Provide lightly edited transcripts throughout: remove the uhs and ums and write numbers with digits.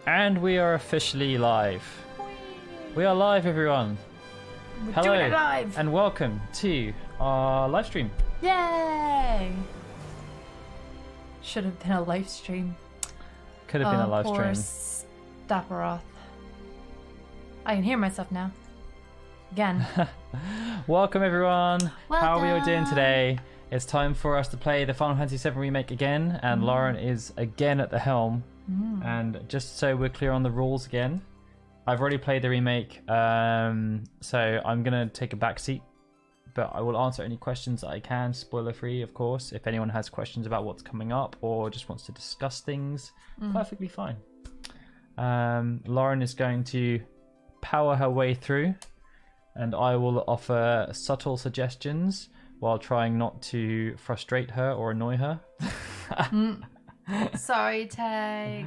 And we are officially live. We are live, everyone. We're doing it live. And welcome to our live stream. Yay! Should have been a live stream. Could have been a live poor stream. Stapperoth. I can hear myself now. Again. Welcome, everyone. How are we all doing Welcome. today? It's time for us to play the Final Fantasy VII Remake again, and Lauren is again at the helm. And just so we're clear on the rules again, I've already played the remake, so I'm gonna take a back seat, but I will answer any questions that I can, spoiler free of course. If anyone has questions about what's coming up or just wants to discuss things, perfectly fine. Lauren is going to power her way through, and I will offer subtle suggestions while trying not to frustrate her or annoy her. Sorry, Tag.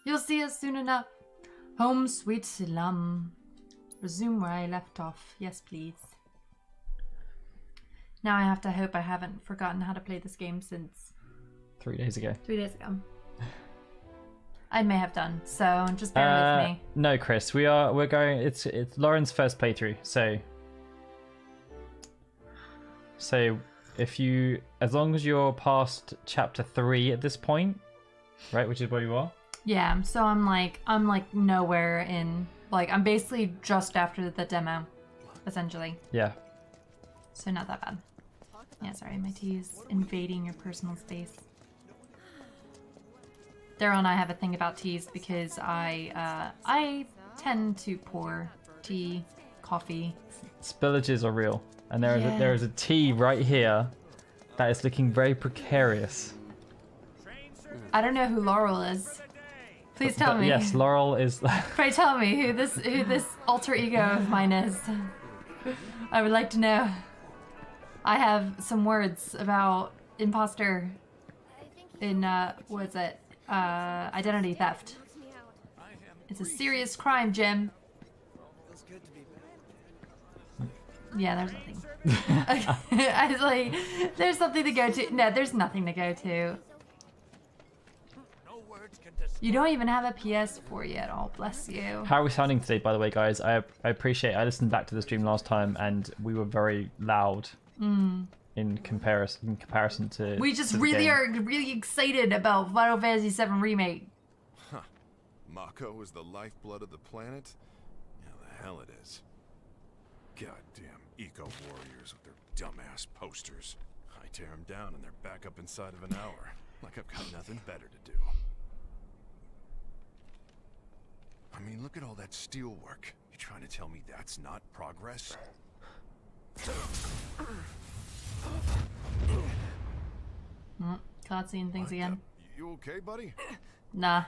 You'll see us soon enough. Home sweet Silam. Resume where I left off. Yes, please. Now I have to hope I haven't forgotten how to play this game since 3 days ago. 3 days ago. I may have done, so just bear with me. No, Chris, we're going. It's Lauren's first playthrough, so if you, as long as you're past chapter 3 at this point, right, which is where you are. Yeah, so I'm like nowhere in, like, I'm basically just after the demo, essentially. Yeah. So not that bad. Yeah, sorry, my tea is invading your personal space. Daryl and I have a thing about teas because I tend to pour tea, coffee. Spillages are real, and there is a tea right here that is looking very precarious. I don't know who Laurel is. Please tell me. Yes, Laurel is. Pray tell me who this alter ego of mine is. I would like to know. I have some words about imposter in what is it? Identity theft. It's a serious crime, Jim. Yeah, there's nothing. I was like, there's something to go to. No, there's nothing to go to. You don't even have a PS4 yet. Oh, bless you. How are we sounding today, by the way, guys? I appreciate. I listened back to the stream last time, and we were very loud in comparison to. We just to the really game. are really excited about Final Fantasy VII Remake. Huh. Mako is the lifeblood of the planet? Yeah, the hell it is. Goddamn eco-warriors with their dumbass posters. I tear them down and they're back up inside of an hour. Like I've got nothing better to do. I mean, look at all that steel work. You trying to tell me that's not progress? Cutscene things again. You okay, buddy? Nah.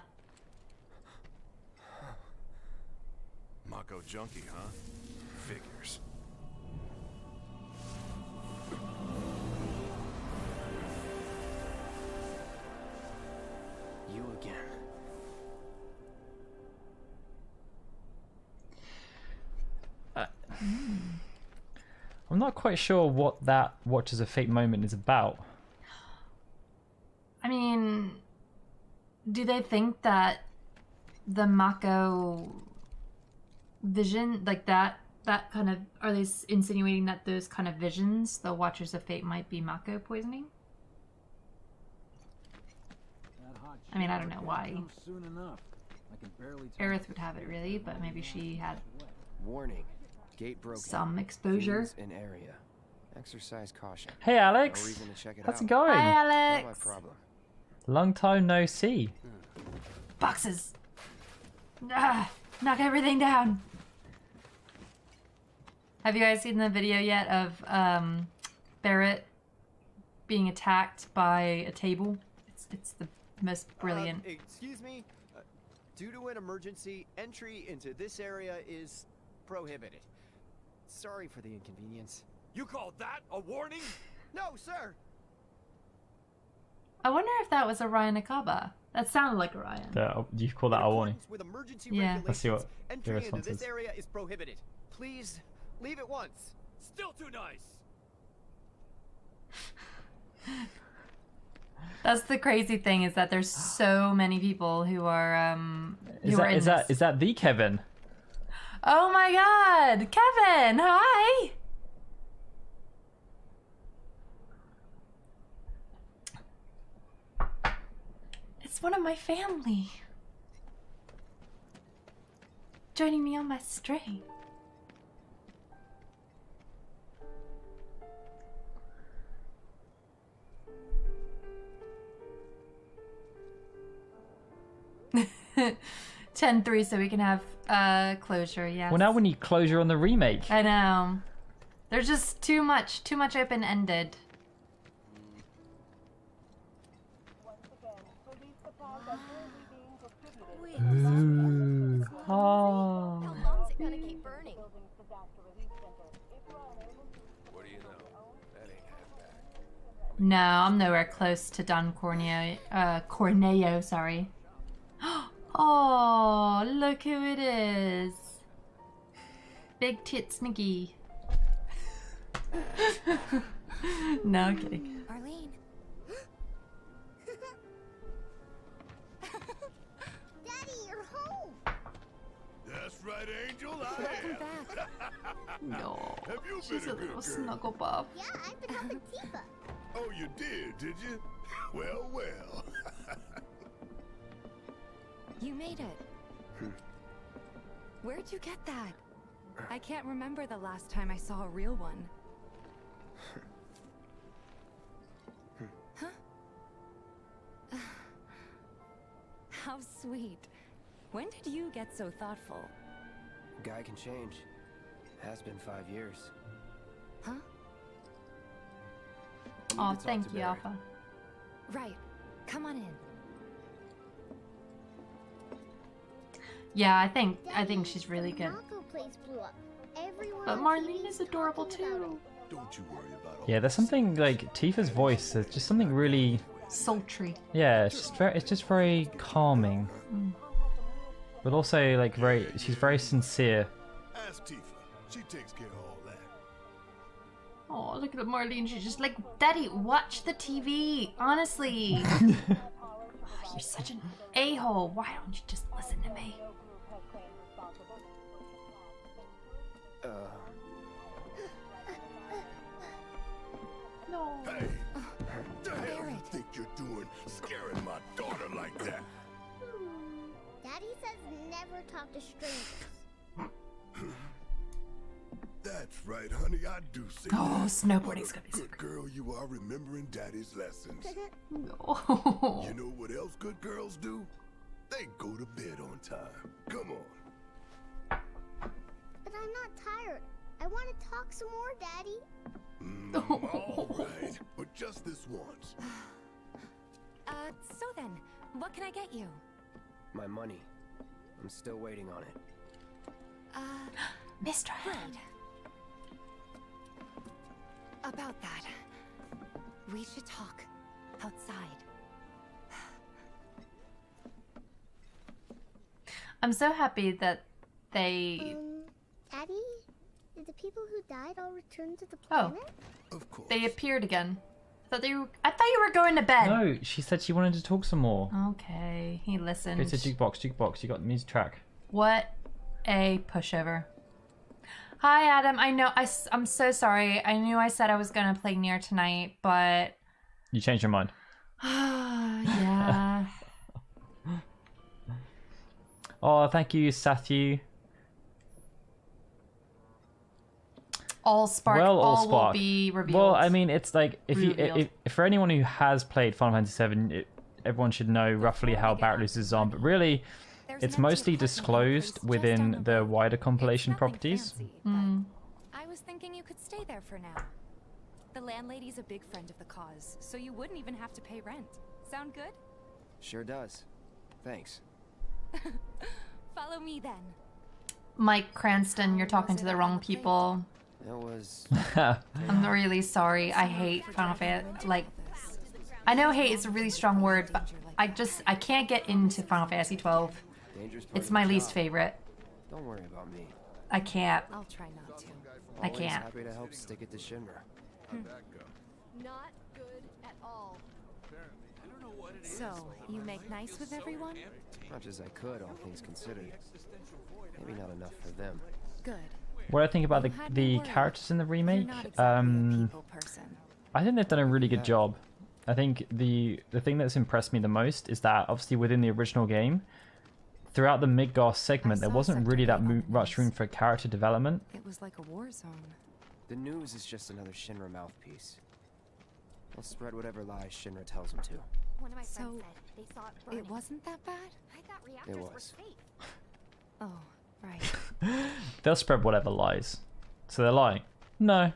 Mako junkie, huh? Figures. You again. I'm not quite sure what that Watchers of Fate moment is about. I mean, do they think that the Mako vision, like that kind of, are they insinuating that those kind of visions, the Watchers of Fate, might be Mako poisoning? I mean, I don't know why Aerith would have it really, but maybe she had Warning. Gate broken. some exposure. Fiends in area. Exercise caution. Hey, Alex. No reason to check it How's it out. going? Hi, Not my Alex. problem. Long time no see. Boxes. Ah, knock everything down. Have you guys seen the video yet of Barrett being attacked by a table? It's the most brilliant. Excuse me. Due to an emergency, entry into this area is prohibited. Sorry for the inconvenience. You call that a warning? No, sir. I wonder if that was Orion Akaba. That sounded like Orion. You call that a warning? With emergency Yeah. Let's see what regulations, your entry into response this is. area is prohibited. Please leave at once. Still too nice. That's the crazy thing is that there's so many people who are Is that the Kevin? Oh my God, Kevin! Hi. It's one of my family. Joining me on my stream. (10:03) so we can have closure. Yes. Well, now we need closure on the remake. I know. There's just too much open-ended. Ooh. Oh. How long's it gonna keep burning? What do you know? That ain't half bad. No, I'm nowhere close to Don Corneo, sorry. Oh, look who it is. Big Tits Mickey. No, I'm kidding. Arlene. Daddy, you're home. That's right, Angel. I Welcome am. back. No, Have you she's been a a good little girl? snuggle buff. Yeah, I've been helping Tifa. Oh, you did you? Well, well. You made it. Where'd you get that? I can't remember the last time I saw a real one. Huh? How sweet. When did you get so thoughtful? Guy can change. Has been 5 years. Huh? We need Oh, to talk thank to you, Barry. Alpha. Right. Come on in. Yeah, I think she's really good. Mako place blew up. Everyone But on Marlene TV's is adorable talking about too. Don't you worry about all Yeah, there's something like Tifa's voice. There's just something really. Sultry. Yeah, it's just very calming. But also like she's very sincere. Ask Tifa. She takes care of all that. Oh, look at Marlene. She's just like, Daddy, watch the TV. Honestly. You're such an a-hole. Why don't you just listen to me? No. Hey, the hell you Barrett. think you're doing, scaring my daughter like that? Daddy says never talk to strangers. That's right, honey. I do see. Oh, that. snowboarding's What gonna a be so good girl you are, remembering Daddy's lessons. No. You know what else good girls do? They go to bed on time. Come on. But I'm not tired. I want to talk some more, Daddy. All right, but just this once. So then, what can I get you? My money. I'm still waiting on it. Mr. Right. About that, we should talk outside. I'm so happy that they Daddy? Did the people who died all return to the Oh. planet? Of course. they appeared again. I thought you were going to bed. No, she said she wanted to talk some more. Okay, he listened. Go to jukebox. You got the music track. What a pushover. Hi, Adam. I know I'm so sorry. I knew I said I was gonna play Nier tonight, but You changed your mind. yeah. Oh, thank you, Sathu. All Spark. Well, all will Spark. be revealed. Well, I mean, it's like Revealed. if for anyone who has played Final Fantasy VII, everyone should know roughly how Barrett loses on. But really, There's it's an empty mostly apartment in a disclosed place just within down the road. wider It's compilation nothing properties. fancy, Mm. but I was thinking you could stay there for now. The landlady's a big friend of the cause, so you wouldn't even have to pay rent. Sound good? Sure does. Thanks. Follow me then. Mike Cranston, you're talking to the wrong people. That was... I'm really sorry. I hate Final Fantasy. Like, I know hate is a really strong word, but I can't get into Final Fantasy 12. dangerous part It's of my the least job. favorite. Don't worry about me. I can't. I'll try not to. I Always can't. happy to help stick it to Shinra. Not good at all. So, you make nice with everyone? Much as I could, all things considered. Maybe not enough for them. Good. What I think about You had the me worried. characters in the You're remake, not exactly a people person. I think they've done a really good Yeah. job. I think the thing that's impressed me the most is that obviously within the original game, throughout the Midgar segment, there saw wasn't Sector really that 8 on the much room news. for character development. It was like a war zone. The news is just another Shinra mouthpiece. They'll spread whatever lies Shinra tells them to. One of my So, friends said they saw it burning. It wasn't that bad? I thought reactors were was. safe. Oh, right. They'll spread whatever lies. So they're lying. No.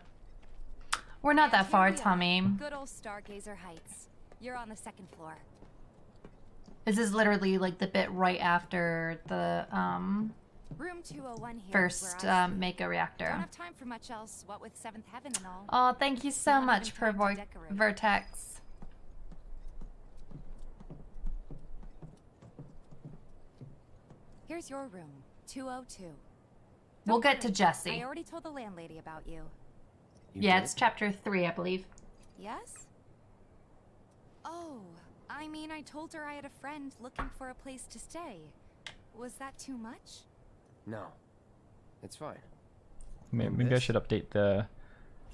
We're not that Here far, we are. Tommy. Good old Stargazer Heights. You're on the 2nd floor. This is literally like the bit right after the Room 201 here. is first where I Mega Don't reactor. have time for much else, what with 7th Heaven and all. Oh, thank you so Not much, even time to decorate. Vertex. Here's your room, 202. We'll Don't get to worry, Jesse. I already told the landlady about you. You Yeah, did? it's chapter 3, I believe. Yes? Oh, I mean, I told her I had a friend looking for a place to stay. Was that too much? No. It's fine. Maybe I this? should update the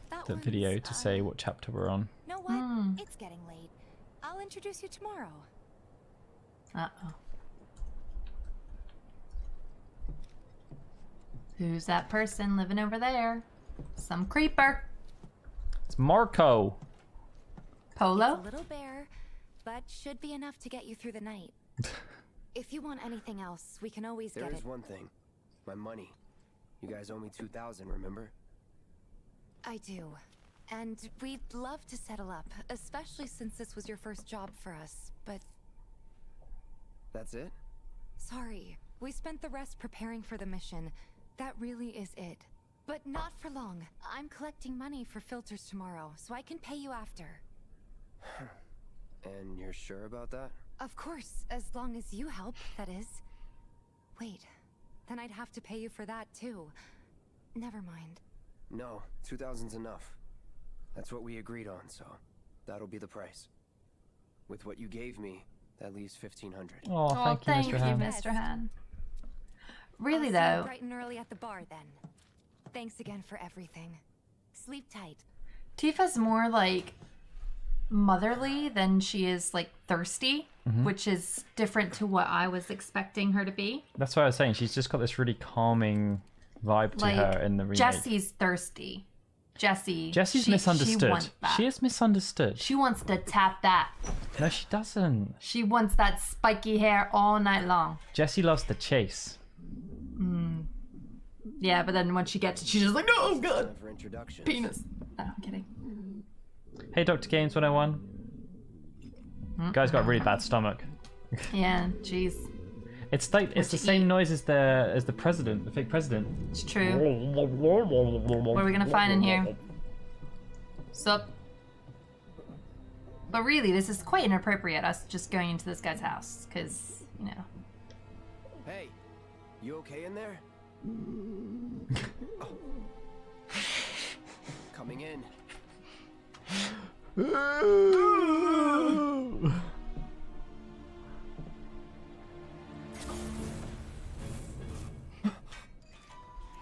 That the one's, video to say what chapter we're on. Know what? Hmm. It's getting late. I'll introduce you tomorrow. Uh-oh. Who's that person living over there? Some creeper. It's Marco. A Polo? little bare, but should be enough to get you through the night. If you want anything else, we can always There get is it. one thing. My money. You guys owe me 2,000, remember? I do. And we'd love to settle up, especially since this was your first job for us. But That's it? sorry, we spent the rest preparing for the mission. That really is it. But not for long. I'm collecting money for filters tomorrow, so I can pay you after. And you're sure about that? Of course, as long as you help, that is. Wait, then I'd have to pay you for that too. Never mind. No, 2,000's enough. That's what we agreed on, so that'll be the price. With what you gave me, that leaves 1,500. Oh, Oh, thank you, Mr. Han. Mr. Han. Really, I'll see you though, bright and early at the bar then. Thanks again for everything. Sleep tight. Tifa's more like motherly than she is like thirsty, which is different to what I was expecting her to be. That's what I was saying. She's just got this really calming vibe to Like her in the remake. Jesse's thirsty. Jesse's she misunderstood. wants that. She is misunderstood. She wants to tap that. No, she doesn't. She wants that spiky hair all night long. Jessie loves the chase. Yeah, but then when she gets it, she's just like, oh god, Time for introductions. penis. No, I'm kidding. Hey, Dr. Games 101. Guy's got a really bad stomach. Yeah, jeez. It's like it's the you same eat? noise as the president, the fake president. It's true. What are we gonna find in here? Sup? But really, this is quite inappropriate, us just going into this guy's house, because, you know. Hey, you okay in there? Oh. Coming in.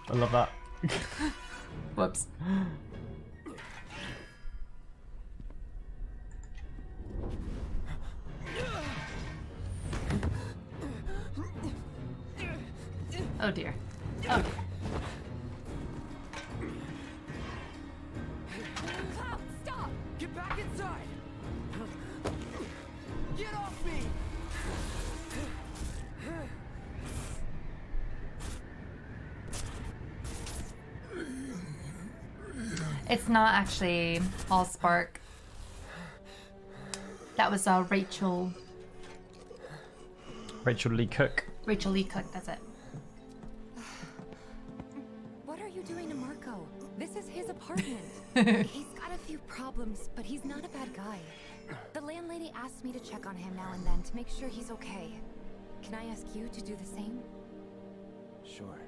I love that. Whoops. Oh dear. Oh dear. Cloud, stop! Get back inside! Get off me! It's not actually all Spark. That was Rachel Rachel Lee Cook. Lee Cook, that's it. What are you doing to Marco? This is his apartment. He's got a few problems, but he's not a bad guy. The landlady asked me to check on him now and then to make sure he's okay. Can I ask you to do the same? Sure.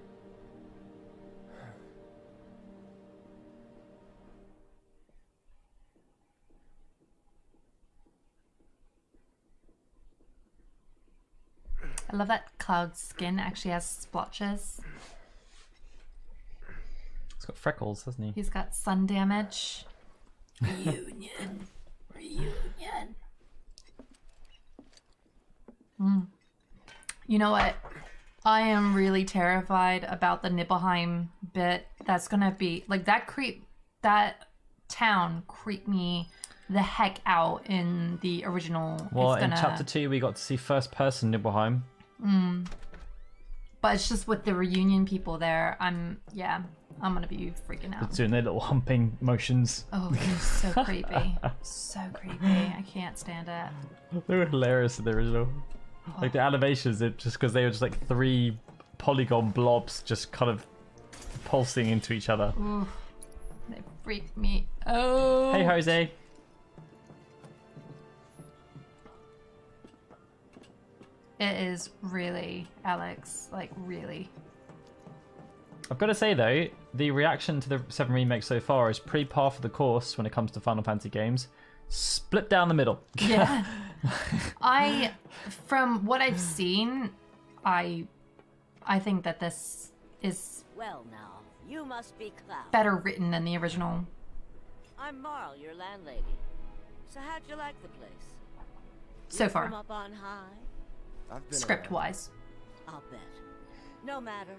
I love that Cloud's skin actually has splotches. He's got freckles, hasn't he? He's got sun damage. Reunion. Reunion. You know what? I am really terrified about the Nibelheim bit. That's gonna be like that town creeped me the heck out in the original. Well, in chapter 2 we got to see first person Nibelheim. But it's just with the reunion people there. I'm gonna be freaking out. Doing their little humping motions. Oh, they're so creepy. So creepy. I can't stand it. They were hilarious in the original. Like the animations, just because they were just like 3 polygon blobs just kind of pulsing into each other. Oof. They freak me. Oh. Hey, Jose. It is really, Alex, like really. I've got to say though, the reaction to the 7 remake so far is pretty par for the course when it comes to Final Fantasy games. Split down the middle. Yeah. From what I've seen, I think that this is Well now, you must be Cloud. better written than the original. I'm Marl, your landlady. So how'd you like the place? So From far, up on high? I've been script around. wise. I'll bet. No matter.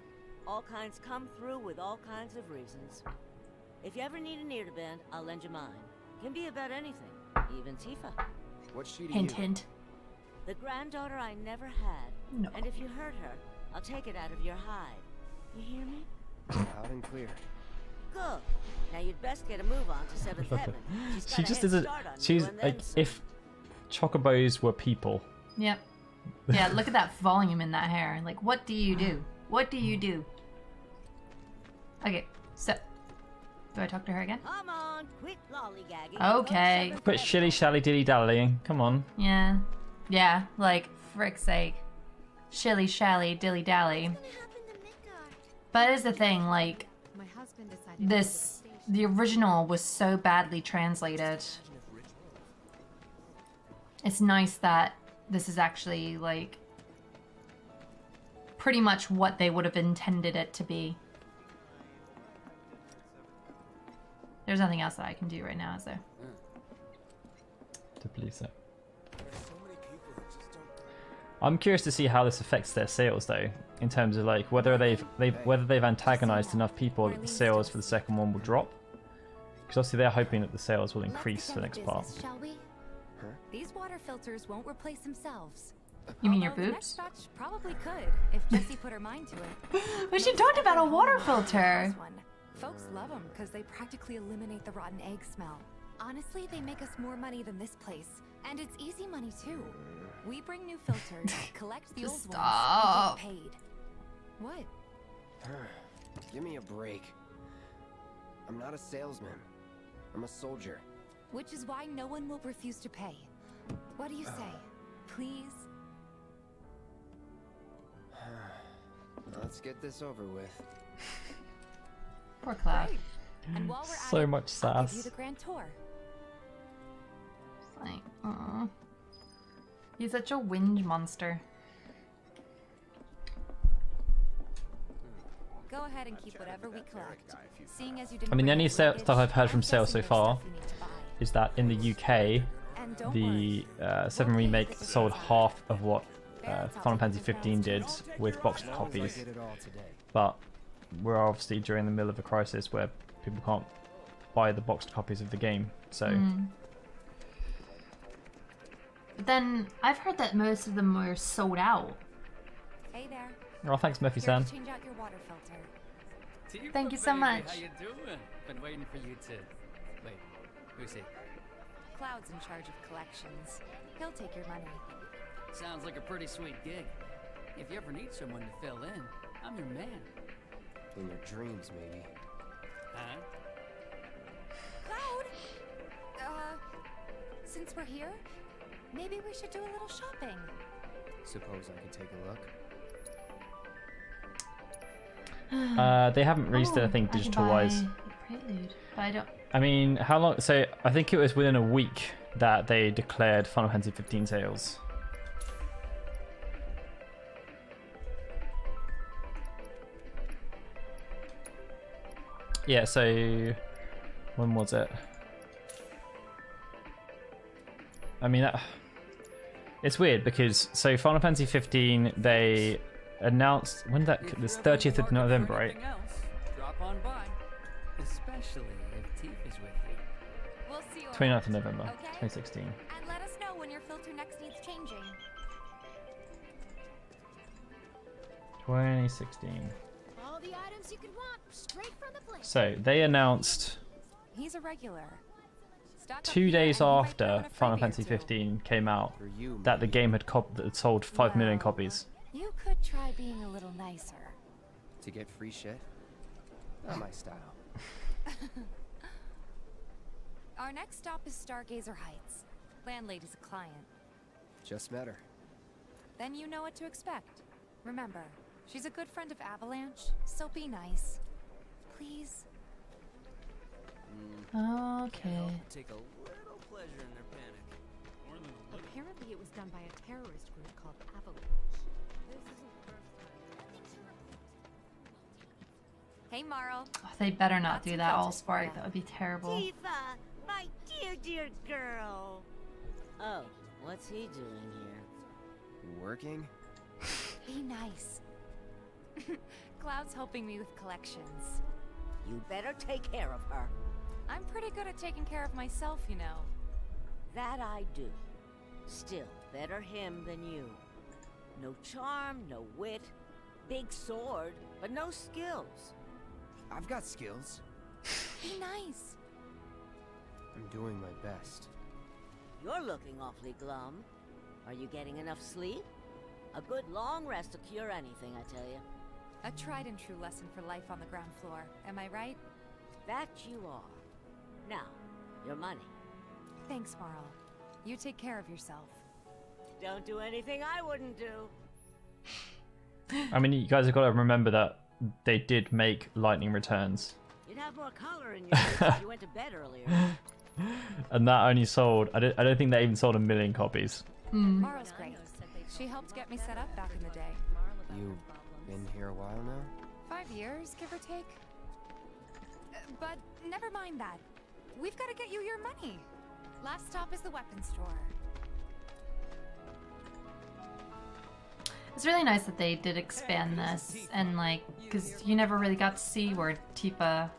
All kinds come through with all kinds of reasons. If you ever need an ear to bend, I'll lend you mine. Can be about anything, even Tifa. What's she to Hint, you? hint. The granddaughter I never had. No. And if you hurt her, I'll take it out of your hide. You hear me? Loud and clear. Good. Now you'd best get a move on to Seventh Heaven. She just isn't. She's like, if chocobos were people. Yep. Yeah, look at that volume in that hair. Like, what do you do? What do you do? Okay, so do I talk to her again? Come on, quit lollygagging. Okay. Quit shilly shally dilly dallying. Come on. Yeah. Yeah, like, frick's sake. Shilly shally dilly dally. What happened to Midgard? But here's the thing, like, My husband decided the original was so badly translated. It's nice that this is actually, like, pretty much what they would have intended it to be. There's nothing else that I can do right now, is there? To please it. I'm curious to see how this affects their sales, though, in terms of like whether they've antagonized enough people that the sales for the second one will drop. Because obviously they're hoping that the sales will increase for the next part. Shall we? These water filters won't replace themselves. You mean your Although the next boobs? batch probably could if Jessie put her mind to it. But she talked about a water filter. This one. Folks love them because they practically eliminate the rotten egg smell. Honestly, they make us more money than this place. And it's easy money too. We bring new filters, collect the Just old stop. ones, and get paid. What? Give me a break. I'm not a salesman. I'm a soldier. Which is why no one will refuse to pay. What do you say? Please? Let's get this over with. Poor Cloud. Great. And while we're So at it, much I'll give you sass. the grand tour. It's like, aw. He's such a whinge monster. Go ahead and keep whatever we collect. Seeing as you didn't I mean, the bring only us stuff luggage, I've heard from I'm sales so guessing there's far stuff you need to buy. is that in the UK, And don't the worry, 7 we'll pay you remake for the sold downside. half of what Barrett's Final out Fantasy taking 15 did crowns. with boxed I copies. did it all today. But we're obviously during the middle of a crisis where people can't buy the boxed copies of the game. So But then I've heard that most of them were sold out. Hey there. oh, thanks, Here Murphy-san. to change out your water filter. Tifa, Thank you so baby, much. How you doing? Been waiting for you to. Wait, who's he? Cloud's in charge of collections. He'll take your money. Sounds like a pretty sweet gig. If you ever need someone to fill in, I'm your man. In your dreams, maybe. Huh? Cloud! Since we're here, maybe we should do a little shopping. Suppose I could take a look. They haven't released anything I can digital-wise. buy Prelude, but I don't. I mean, how long? So I think it was within a week that they declared Final Fantasy 15 sales. Yeah, so when was it? I mean, it's weird because so Final Fantasy 15 they announced when that this 30th of November, right? Drop on by, especially if Tifa's with you. We'll see you 29th of November, okay? 2016. And let us know when your filter next needs changing. 2016. All the items you could want, straight from the place. So they announced He's a regular. Stock up 2 here days and you might after throw in a Final freebie or Fantasy two. 15 came out For you, that the maybe. game had sold 5 million Well, copies. You could try being a little nicer. To get free shit? Not my style. Our next stop is Stargazer Heights. Landlady's a client. Just met her. Then you know what to expect. Remember, she's a good friend of Avalanche, so be nice. Please. Okay. Take a little pleasure in their panic. Apparently it was done by a terrorist group called Avalanche. This isn't the first time. Hey, Marl. Oh, they better not Got do some that, filters for Allspark. ya. That would be terrible. Tifa, my dear, dear girl. Oh, what's he doing here? Working? Be nice. Cloud's helping me with collections. You better take care of her. I'm pretty good at taking care of myself, you know. That I do. Still, better him than you. No charm, no wit. Big sword, but no skills. I've got skills. Be nice. I'm doing my best. You're looking awfully glum. Are you getting enough sleep? A good long rest will cure anything, I tell you. A tried and true lesson for life on the ground floor. Am I right? That you are. Now, your money. Thanks, Marl. You take care of yourself. Don't do anything I wouldn't do. I mean, you guys have got to remember that they did make Lightning Returns, You'd have more color in your face if you went to bed earlier. and that only sold. I don't think they even sold 1 million copies. Marl's great. She helped get me set up back in the day. You been here a while now? 5 years, give or take. But never mind that. We've got to get you your money. Last stop is the weapons store. It's really nice that they did expand this, and like, because you never really got to see where Tifa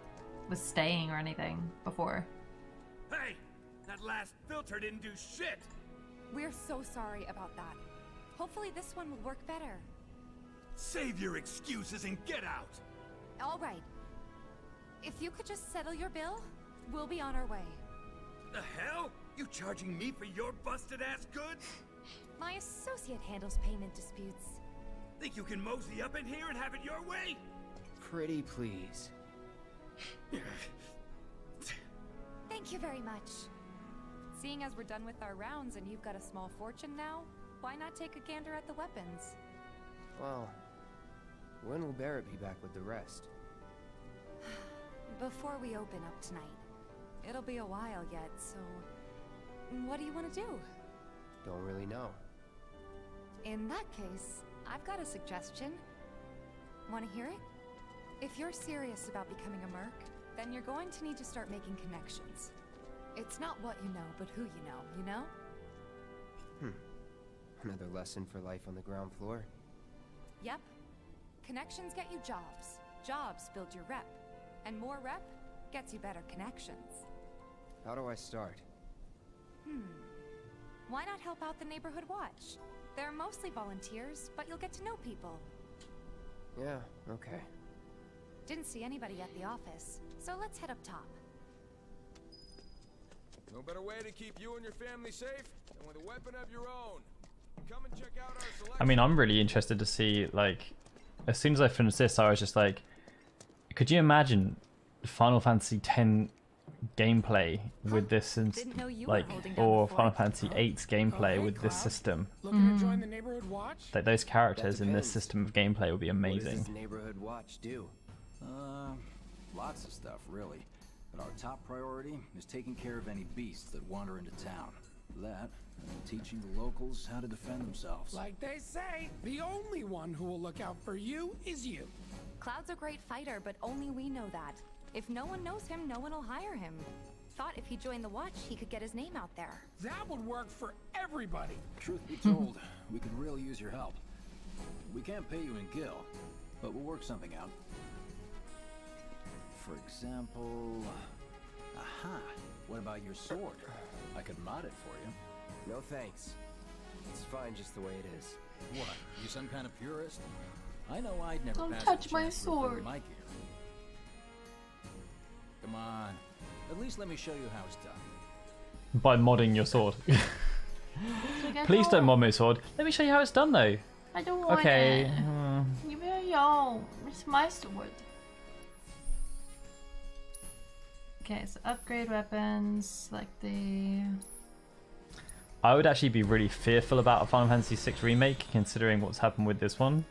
was staying or anything before. Hey! That last filter didn't do shit! We're so sorry about that. Hopefully this one will work better. Save your excuses and get out! All right. If you could just settle your bill, we'll be on our way. The hell? You charging me for your busted-ass goods? My associate handles payment disputes. Think you can mosey up in here and have it your way? Pretty please. Thank you very much. Seeing as we're done with our rounds and you've got a small fortune now, why not take a gander at the weapons? Well, when will Barrett be back with the rest? Before we open up tonight. It'll be a while yet, so... What do you want to do? Don't really know. In that case, I've got a suggestion. Want to hear it? If you're serious about becoming a merc, then you're going to need to start making connections. It's not what you know, but who you know? Another lesson for life on the ground floor. Yep. Connections get you jobs. Jobs build your rep. And more rep gets you better connections. How do I start? Why not help out the neighborhood watch? They're mostly volunteers, but you'll get to know people. Yeah, okay. Didn't see anybody at the office, so let's head up top. No better way to keep you and your family safe than with a weapon of your own. Come and check out our selection. I mean, I'm really interested to see, like, as soon as I finished this, I was just like, could you imagine Final Fantasy X gameplay with this, and Didn't know you were like, holding down or the Final fort. Fantasy VIII's gameplay with this system? Looking to join the neighborhood watch? Like, those characters in this depends. system of gameplay would be What does amazing. this neighborhood watch do? Lots of stuff, really. But our top priority is taking care of any beasts that wander into town. That, and teaching the locals how to defend themselves. Like they say, the only one who will look out for you is you. Cloud's a great fighter, but only we know that. If no one knows him, no one will hire him. Thought if he joined the Watch, he could get his name out there. That would work for everybody. Truth be told, we could really use your help. We can't pay you in gil, but we'll work something out. For example... Aha! What about your sword? I could mod it for you. No thanks. It's fine just the way it is. What? You some kind of purist? I know I'd never Don't pass touch a my chance to repair sword. my gear. Come on. At least let me show you how it's done. By modding your sword. Please don't mod my sword. Let me show you how it's done though. I don't want Okay. it. Give me a yo. It's my sword. Okay, so upgrade weapons, select the... I would actually be really fearful about a Final Fantasy VI remake, considering what's happened with this one.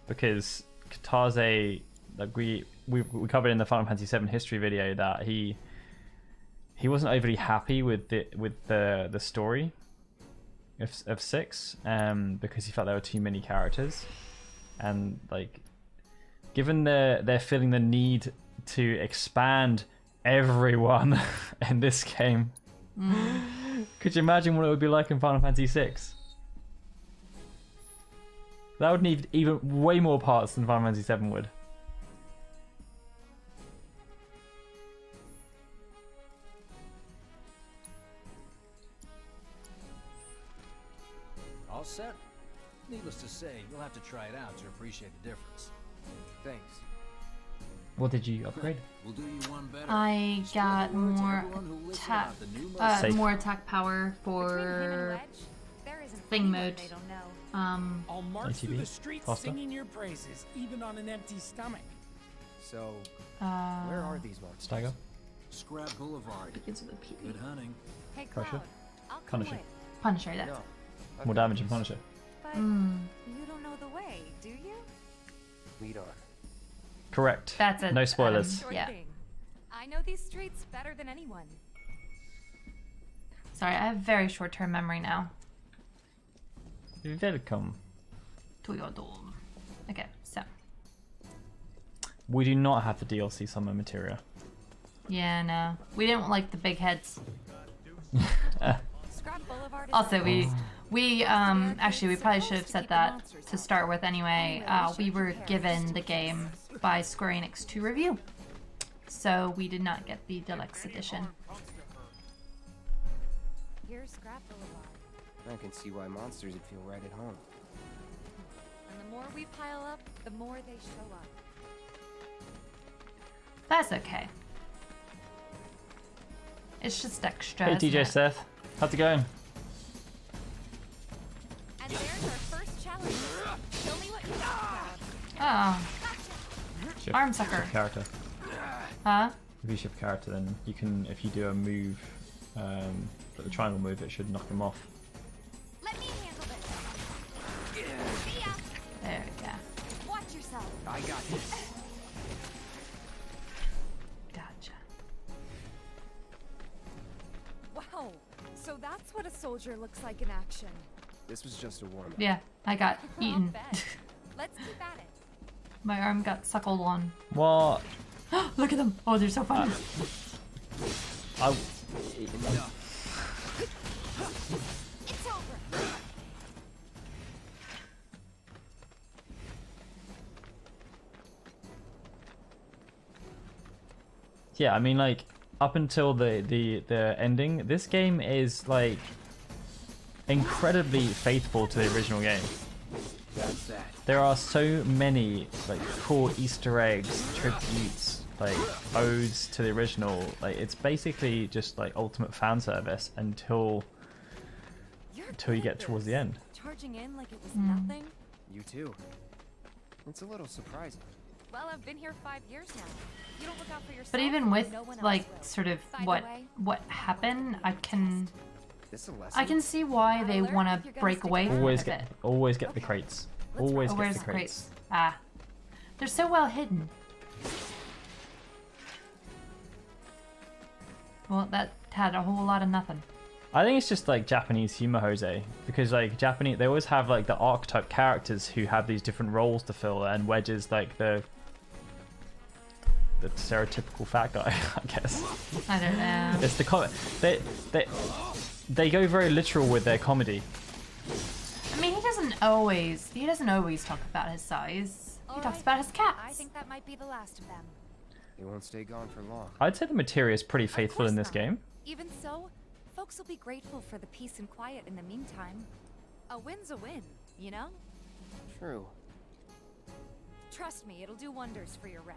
Because Katase, like we covered in the Final Fantasy VII history video, that he wasn't overly happy with the story of 6, because he felt there were too many characters, and like, given they're feeling the need to expand everyone in this game. Could you imagine what it would be like in Final Fantasy VI? That would need even way more parts than Final Fantasy VII would. All set? Needless to say, you'll have to try it out to appreciate the difference. Thanks. What did you upgrade? We'll do you one better. I got more attack, Safe. more attack power for thing mode. I'll march through the ATB? streets Faster? singing your praises, even on an empty stomach. So, where are these monsters? Stagger. Scrap Boulevard. Begins with a P. Good hunting. Hey, Pressure. Cloud, I'll come Punisher. with. Punisher, that's No. it. More damage and Punisher. But you don't know the way, do you? Lead on. Correct. That's it. No spoilers. Sure Yeah. thing. I know these streets better than anyone. Sorry, I have very short-term memory now. Welcome. To your dome. Okay, so. We do not have the DLC summer materia. Yeah, no. We didn't like the big heads. Scrap Boulevard is Also, we actually, we probably should have said that to start with anyway. We were given the game by Square Enix to review. So we did not get the deluxe edition. Here's Scrap Boulevard. I can see why monsters would feel right at home. And the more we pile up, the more they show up. That's okay. It's just extra. Hey isn't DJ it? Seth, how's it going? And there's our first challenge. Show me what you got, Cloud. Oh, Shift- Arm sucker. shift character. huh? If you shift character, then you can, if you do a move, the triangle move, it should knock him off. Let me handle this. See ya. There we go. Watch yourself. I got this. Gotcha. Wow. So that's what a soldier looks like in action. This was just a warm-up. Yeah, I got I'll eaten. bet. Let's keep at it. My arm got suckled on. What? Look at them. Oh, they're so funny. I, It's over. yeah, I mean, like, up until the ending, this game is like incredibly faithful to the original game. That's that. There are so many like cool Easter eggs, tributes, like odes to the original. Like, it's basically just like ultimate fan service until you get towards the end. Charging in like it was nothing. You too. It's a little surprising. Well, I've been here 5 years now. You don't look out for yourself. But even with no one else like will. sort of By the what way, happened, I can This a lesson? I can see why they learn want if to you're gonna break stick away from Always it a get bit. the crates. Let's Always Oh, get where's the the crates. crates? Ah, they're so well hidden. Well, that had a whole lot of nothing. I think it's just like Japanese humor, Jose, because like Japanese, they always have like the archetype characters who have these different roles to fill, and Wedge is like the the stereotypical fat guy, I guess. I don't know. It's the they go very literal with their comedy. I mean, he doesn't always talk about his size. He talks about his cats. I think that might be the last of them. He won't stay gone for long. I'd say the materia is pretty faithful in this game. Even so, folks will be grateful for the peace and quiet in the meantime. A win's a win, you know? True. Trust me, it'll do wonders for your rep.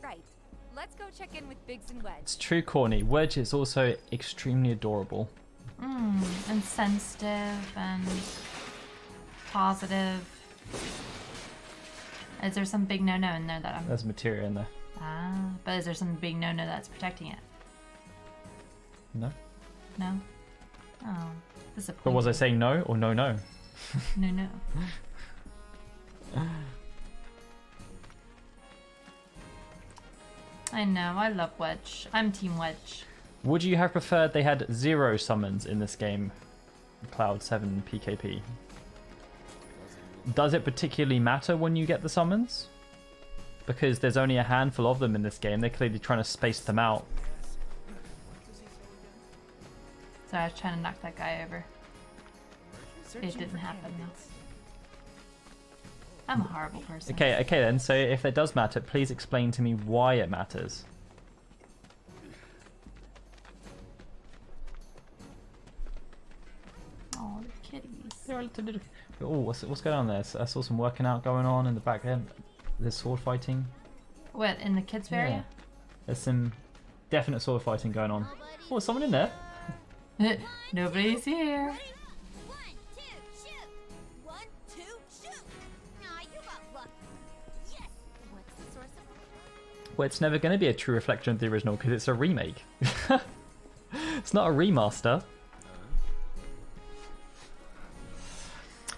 Right. Let's go check in with Biggs and Wedge. It's true, Corny. Wedge is also extremely adorable. And sensitive and positive. Is there some big no-no in there that I'm... There's materia in there. Ah, but is there some big no-no that's protecting it? No. No? Oh, disappointing. But was I saying no or no? No. I know, I love Wedge. I'm Team Wedge. Would you have preferred they had 0 summons in this game? Cloud 7 PKP. Does it particularly matter when you get the summons? Because there's only a handful of them in this game. They're clearly trying to space them out. Sorry, I was trying to knock that guy over. It didn't happen though. I'm a horrible person. Okay then. So if it does matter, please explain to me why it matters. Oh, the kitties. Oh, what's going on there? I saw some working out going on in the back end. There's sword fighting. What, in the kids' area? There's some definite sword fighting going on. Oh, someone in there. Nobody's here. Well, it's never going to be a true reflection of the original because it's a remake. It's not a remaster.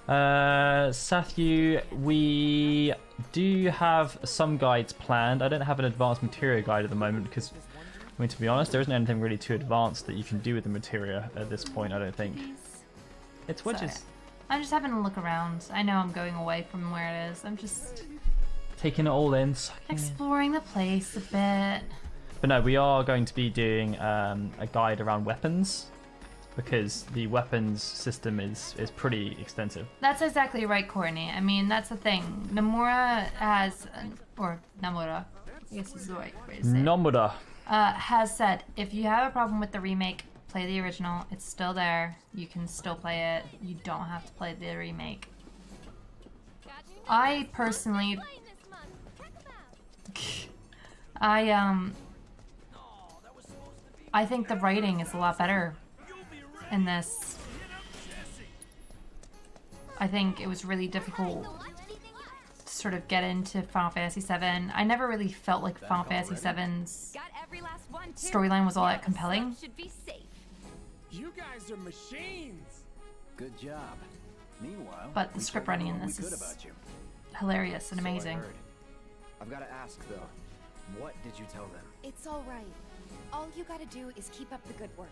Sathu, we do have some guides planned. I don't have an advanced materia guide at the moment because, I mean, to be honest, there isn't anything really too advanced that you can do with the materia at this point, I don't think. It's Wedges. I'm just having a look around. I know I'm going away from where it is. I'm just... taking it all in. Exploring the place a bit. But no, we are going to be doing a guide around weapons. Because the weapons system is pretty extensive. That's exactly right, Courtney. I mean, that's the thing. Nomura has, or Nomura, I guess is the right way to say it. Nomura. Has said, if you have a problem with the remake, play the original. It's still there. You can still play it. You don't have to play the remake. I personally... I think the writing is a lot better in this. I think it was really difficult to sort of get into Final Fantasy VII. I never really felt like Final Fantasy VII's storyline was all that compelling. You guys are machines. Good job. Meanwhile, but the script writing in this is hilarious and amazing. I've got to ask though, what did you tell them? It's all right. All you gotta do is keep up the good work.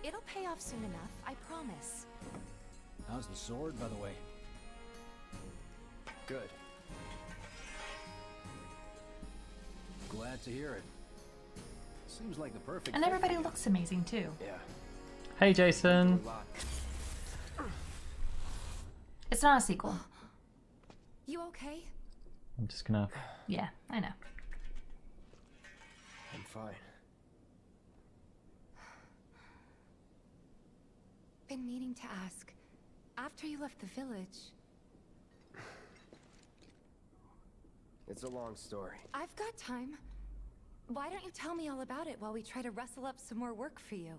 It'll pay off soon enough, I promise. How's the sword, by the way? Good. Glad to hear it. Seems like the perfect. And everybody looks amazing too. Yeah. Hey, Jason. It's not a sequel. You okay? I'm just gonna... Yeah, I know. I'm fine. Been meaning to ask. After you left the village... It's a long story. I've got time. Why don't you tell me all about it while we try to rustle up some more work for you?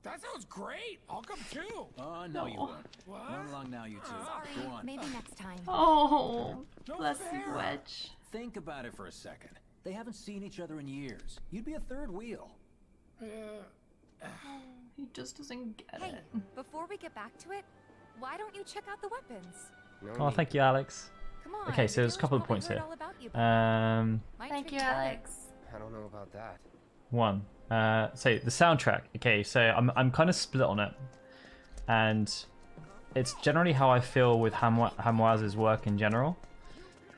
That sounds great. I'll come too. Oh, no, you won't. What? Run along now, you two. Sorry, Go on. maybe next time. Oh, bless you, Wedge. Think about it for a second. They haven't seen each other in years. You'd be a third wheel. He just doesn't get Hey, it. before we get back to it, why don't you check out the weapons? Oh, thank you, Alex. Come on, Okay, so there's a couple of points here. Thank you, Alex. I don't know about that. One. So the soundtrack. Okay, so I'm kind of split on it, and it's generally how I feel with Hamwaaz's work in general.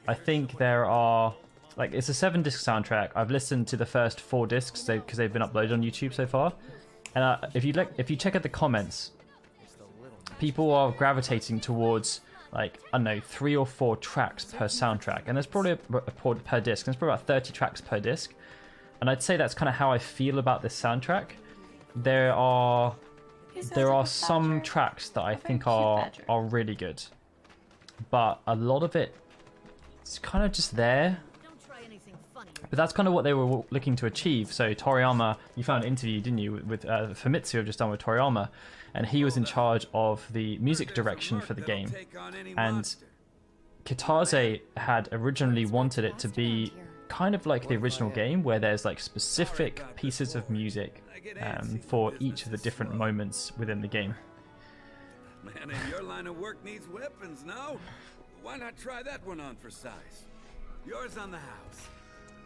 I think there are like it's a 7-disc soundtrack. I've listened to the first 4 discs because they've been uploaded on YouTube so far, and if you check out the comments, people are gravitating towards like, I don't know, 3 or 4 tracks per soundtrack, and there's probably per disc. There's probably about 30 tracks per disc, and I'd say that's kind of how I feel about this soundtrack. There are some tracks that I think are really good, but a lot of it's kind of just there. But that's kind of what they were looking to achieve. So Toriyama, you found an interview, didn't you, with Famitsu have just done with Toriyama, and he was in charge of the music direction for the game. And Kitase had originally wanted it to be kind of like the original game, where there's like specific pieces of music for each of the different moments within the game. Man, in your line of work needs weapons, no? Why not try that one on for size? Yours on the house.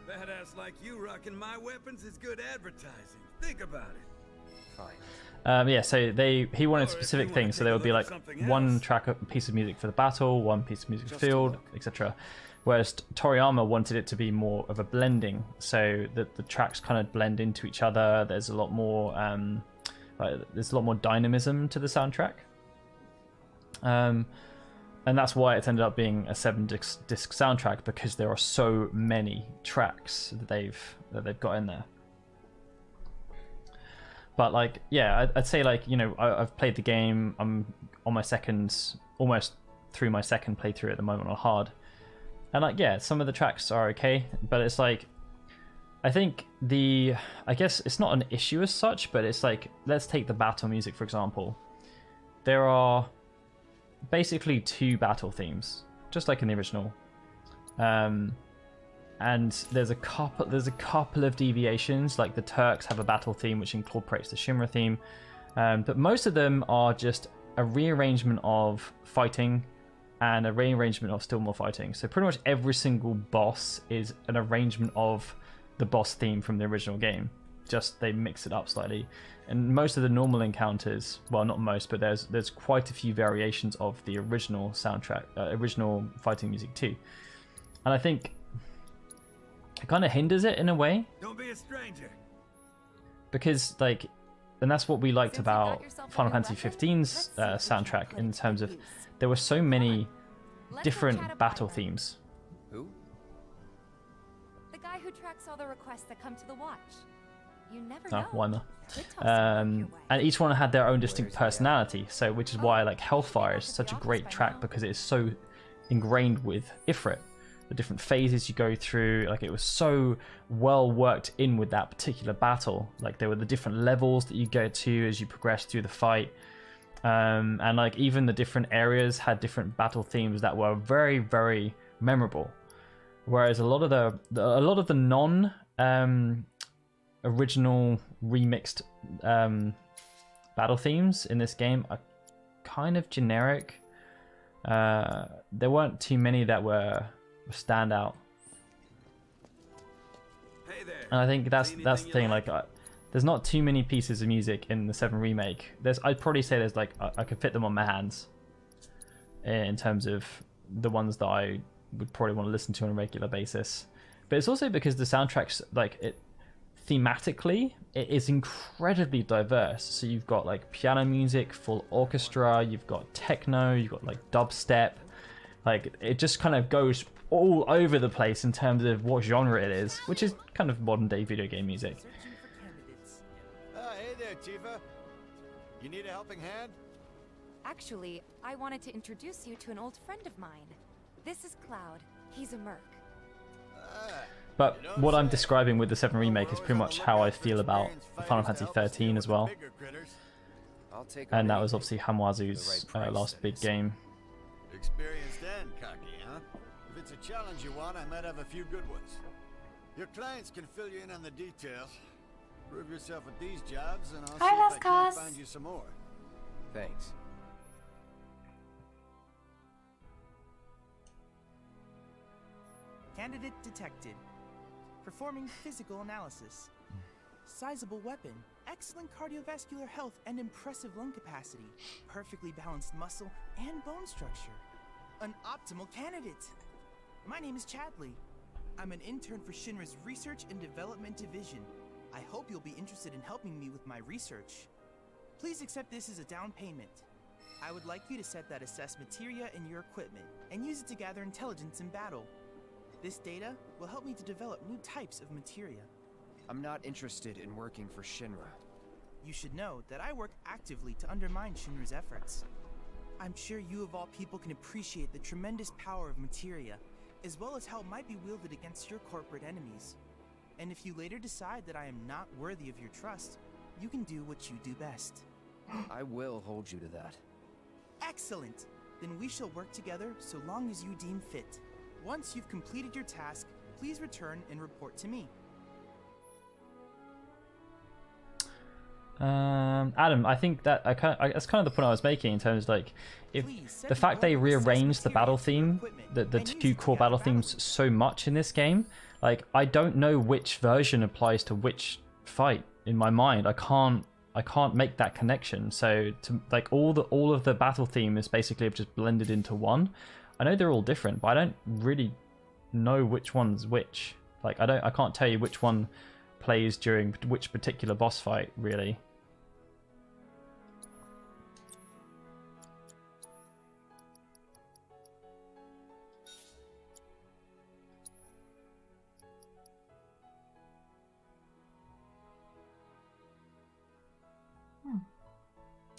Badass like you rocking my weapons is good advertising. Think about it. Fine. Yeah, so he wanted specific things, so there would be like one track, a piece of music for the battle, one piece of music for the field, etc. Whereas Toriyama wanted it to be more of a blending, so that the tracks kind of blend into each other. There's a lot more, dynamism to the soundtrack, and that's why it's ended up being a 7-disc soundtrack, because there are so many tracks that they've got in there. But like, yeah, I'd say like, you know, I've played the game. I'm on almost through my second playthrough at the moment on hard. And like, yeah, some of the tracks are okay, but it's like, I think I guess it's not an issue as such, but it's like, let's take the battle music, for example. There are basically 2 battle themes, just like in the original. And there's a couple of deviations, like the Turks have a battle theme which incorporates the Shimmer theme, but most of them are just a rearrangement of fighting and a rearrangement of still more fighting. So pretty much every single boss is an arrangement of the boss theme from the original game, just they mix it up slightly. And most of the normal encounters, well, not most, but there's quite a few variations of the original soundtrack, original fighting music too. And I think it kind of hinders it in a way. Don't be a stranger. Because like, and that's what we liked about Final Fantasy 15's soundtrack, in terms of there were so many different battle themes. Who? The guy who tracks all the requests that come to the watch. You never Oh, know. Weimer. And each one had their own distinct personality, so which is why like Hellfire is such a great track, because it is so ingrained with Ifrit. The different phases you go through, like it was so well worked in with that particular battle. Like there were the different levels that you go to as you progress through the fight, and like even the different areas had different battle themes that were very, very memorable. Whereas a lot of the non original remixed battle themes in this game are kind of generic. There weren't too many that were stand out, and I think that's the thing. Like, there's not too many pieces of music in the 7 remake. I'd probably say there's like I could fit them on my hands in terms of the ones that I would probably want to listen to on a regular basis. But it's also because the soundtrack's like it thematically, it is incredibly diverse. So you've got like piano music, full orchestra, you've got techno, you've got like dubstep. Like it just kind of goes all over the place in terms of what genre it is, which is kind of modern day video game music. Hey there, Tifa. You need a helping hand? Actually, I wanted to introduce you to an old friend of mine. This is Cloud. He's a merc. But what I'm describing with the 7 remake is pretty much how I feel about Final Fantasy 13 as well. And that was obviously Hamazu's last big game. Experienced and cocky, huh? If it's a challenge you want, I might have a few good ones. Your clients can fill you in on the details. Prove yourself at these jobs, and I'll see if I can find you some more. Thanks. Candidate detected. Performing physical analysis. Sizable weapon, excellent cardiovascular health and impressive lung capacity, perfectly balanced muscle and bone structure. An optimal candidate. My name is Chadley. I'm an intern for Shinra's Research and Development Division. I hope you'll be interested in helping me with my research. Please accept this as a down payment. I would like you to set that assess materia in your equipment and use it to gather intelligence in battle. This data will help me to develop new types of materia. I'm not interested in working for Shinra. You should know that I work actively to undermine Shinra's efforts. I'm sure you of all people can appreciate the tremendous power of materia, as well as how it might be wielded against your corporate enemies. And if you later decide that I am not worthy of your trust, you can do what you do best. I will hold you to that. Excellent! Then we shall work together so long as you deem fit. Once you've completed your task, please return and report to me. Adam, I think that that's kind of the point I was making in terms of, like, if the fact they rearranged the battle theme, the two core battle themes so much in this game, like, I don't know which version applies to which fight in my mind. I can't make that connection. So to, like, all of the battle theme is basically just blended into one. I know they're all different, but I don't really know which one's which. Like, I can't tell you which one plays during which particular boss fight, really.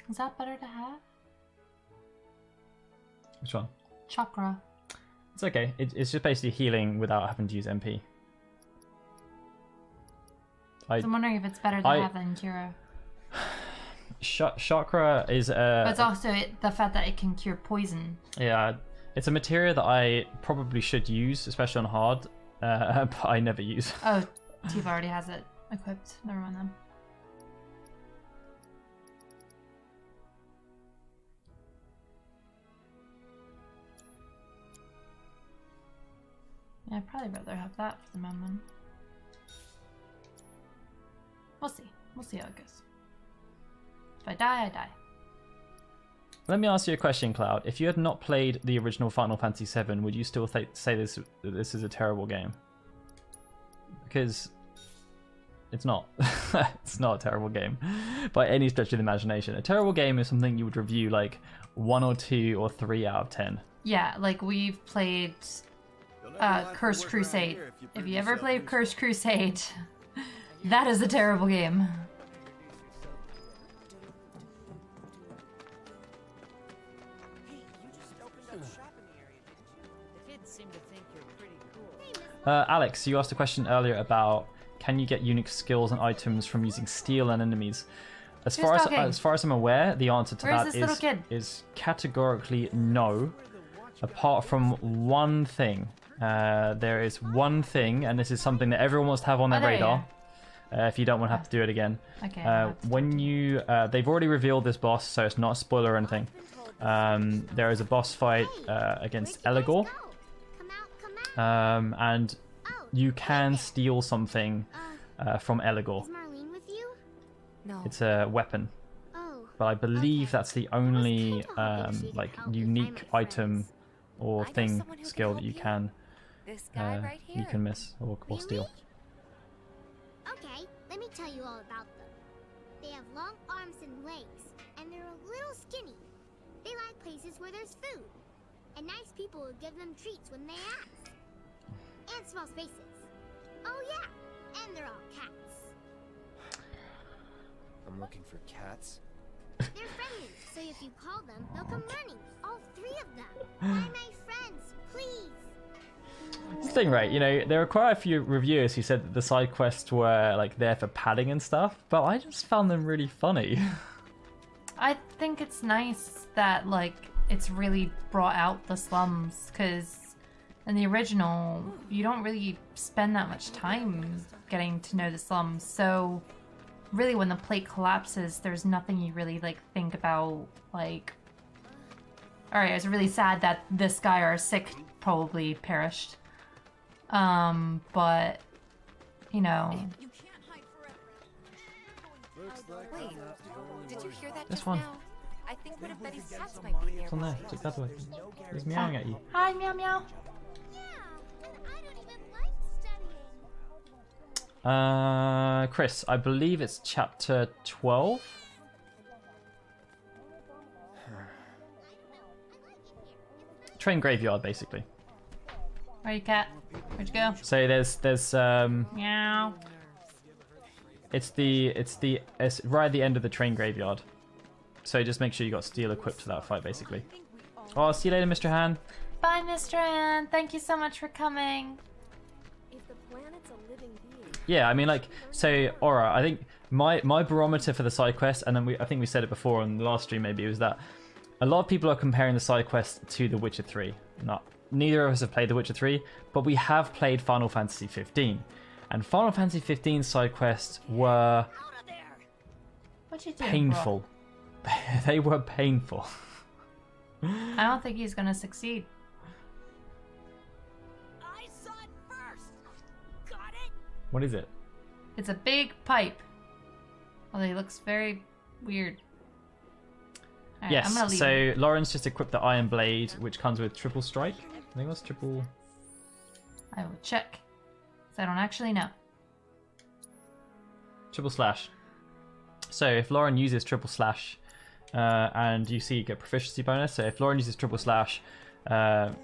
Is that better to have? Which one? Chakra. It's okay. It's just basically healing without having to use MP. I'm wondering if it's better to have than Cura. Chakra is but it's also the fact that it can cure poison. Yeah, it's a materia that I probably should use, especially on hard, but I never use. Oh, Tifa already has it equipped. Never mind then. Yeah, I'd probably rather have that for the moment. We'll see. We'll see how it goes. If I die, I die. Let me ask you a question, Cloud. If you had not played the original Final Fantasy VII, would you still say this is a terrible game? Because it's not. It's not a terrible game by any stretch of the imagination. A terrible game is something you would review like 1 or 2 or 3 out of 10. Yeah, like we've played Cursed Crusade. If you ever played Cursed Crusade, that is a terrible game. Alex, you asked a question earlier about can you get unique skills and items from using steel and enemies. As far as I'm aware, the answer to that is categorically no, apart from one thing. There is one thing, and this is something that everyone wants to have on their radar. If you don't want to have to do it again. Okay. When you, they've already revealed this boss, so it's not a spoiler or anything. There is a boss fight against Eligor, and you can steal something from Eligor. Is Marlene with you? No. It's a weapon, but I believe that's the only like unique item or thing skill that you can miss or steal. Okay, let me tell you all about them. They have long arms and legs, and they're a little skinny. They like places where there's food, and nice people will give them treats when they ask. And small spaces. Oh yeah, and they're all cats. I'm looking for cats. They're friendly, so if you call them, they'll come running. All 3 of them. They're my friends, please. This thing, right? You know, there are quite a few reviewers who said that the side quests were like there for padding and stuff, but I just found them really funny. I think it's nice that like it's really brought out the slums, because in the original you don't really spend that much time getting to know the slums. So really, when the plate collapses, there's nothing you really like think about. Like, all right, I was really sad that this guy or sick probably perished. But you know. Wait, did you hear that This just one. now? I think one of Betty's cats might be It's on there. nearby. Look that way. He's meowing at you. Hi, meow meow. Yeah, and I don't even like Chris, I believe it's chapter 12. Train graveyard, basically. Where you, cat? Where'd you go? So there's Meow. It's right at the end of the train graveyard. So just make sure you got steel equipped to that fight, basically. Oh, I'll see you later, Mr. Han. Bye, Mr. Han. Thank you so much for coming. If the planet's a living being. Yeah, I mean, like, so Aura, I think my barometer for the side quest, and then I think we said it before on the last stream, maybe, was that a lot of people are comparing the side quest to The Witcher 3. Neither of us have played The Witcher 3, but we have played Final Fantasy 15. And Final Fantasy 15 side quests were painful. They were painful. I don't think he's gonna succeed. I saw it first. Got it? What is it? It's a big pipe. Although he looks very weird. All right, I'm gonna Yes, leave so him. Lauren's just equipped the Iron Blade, which comes with triple strike. I think it was triple... I will check. 'Cause I don't actually know. Triple slash. So if Lauren uses triple slash, and you see you get proficiency bonus. So if Lauren uses triple slash,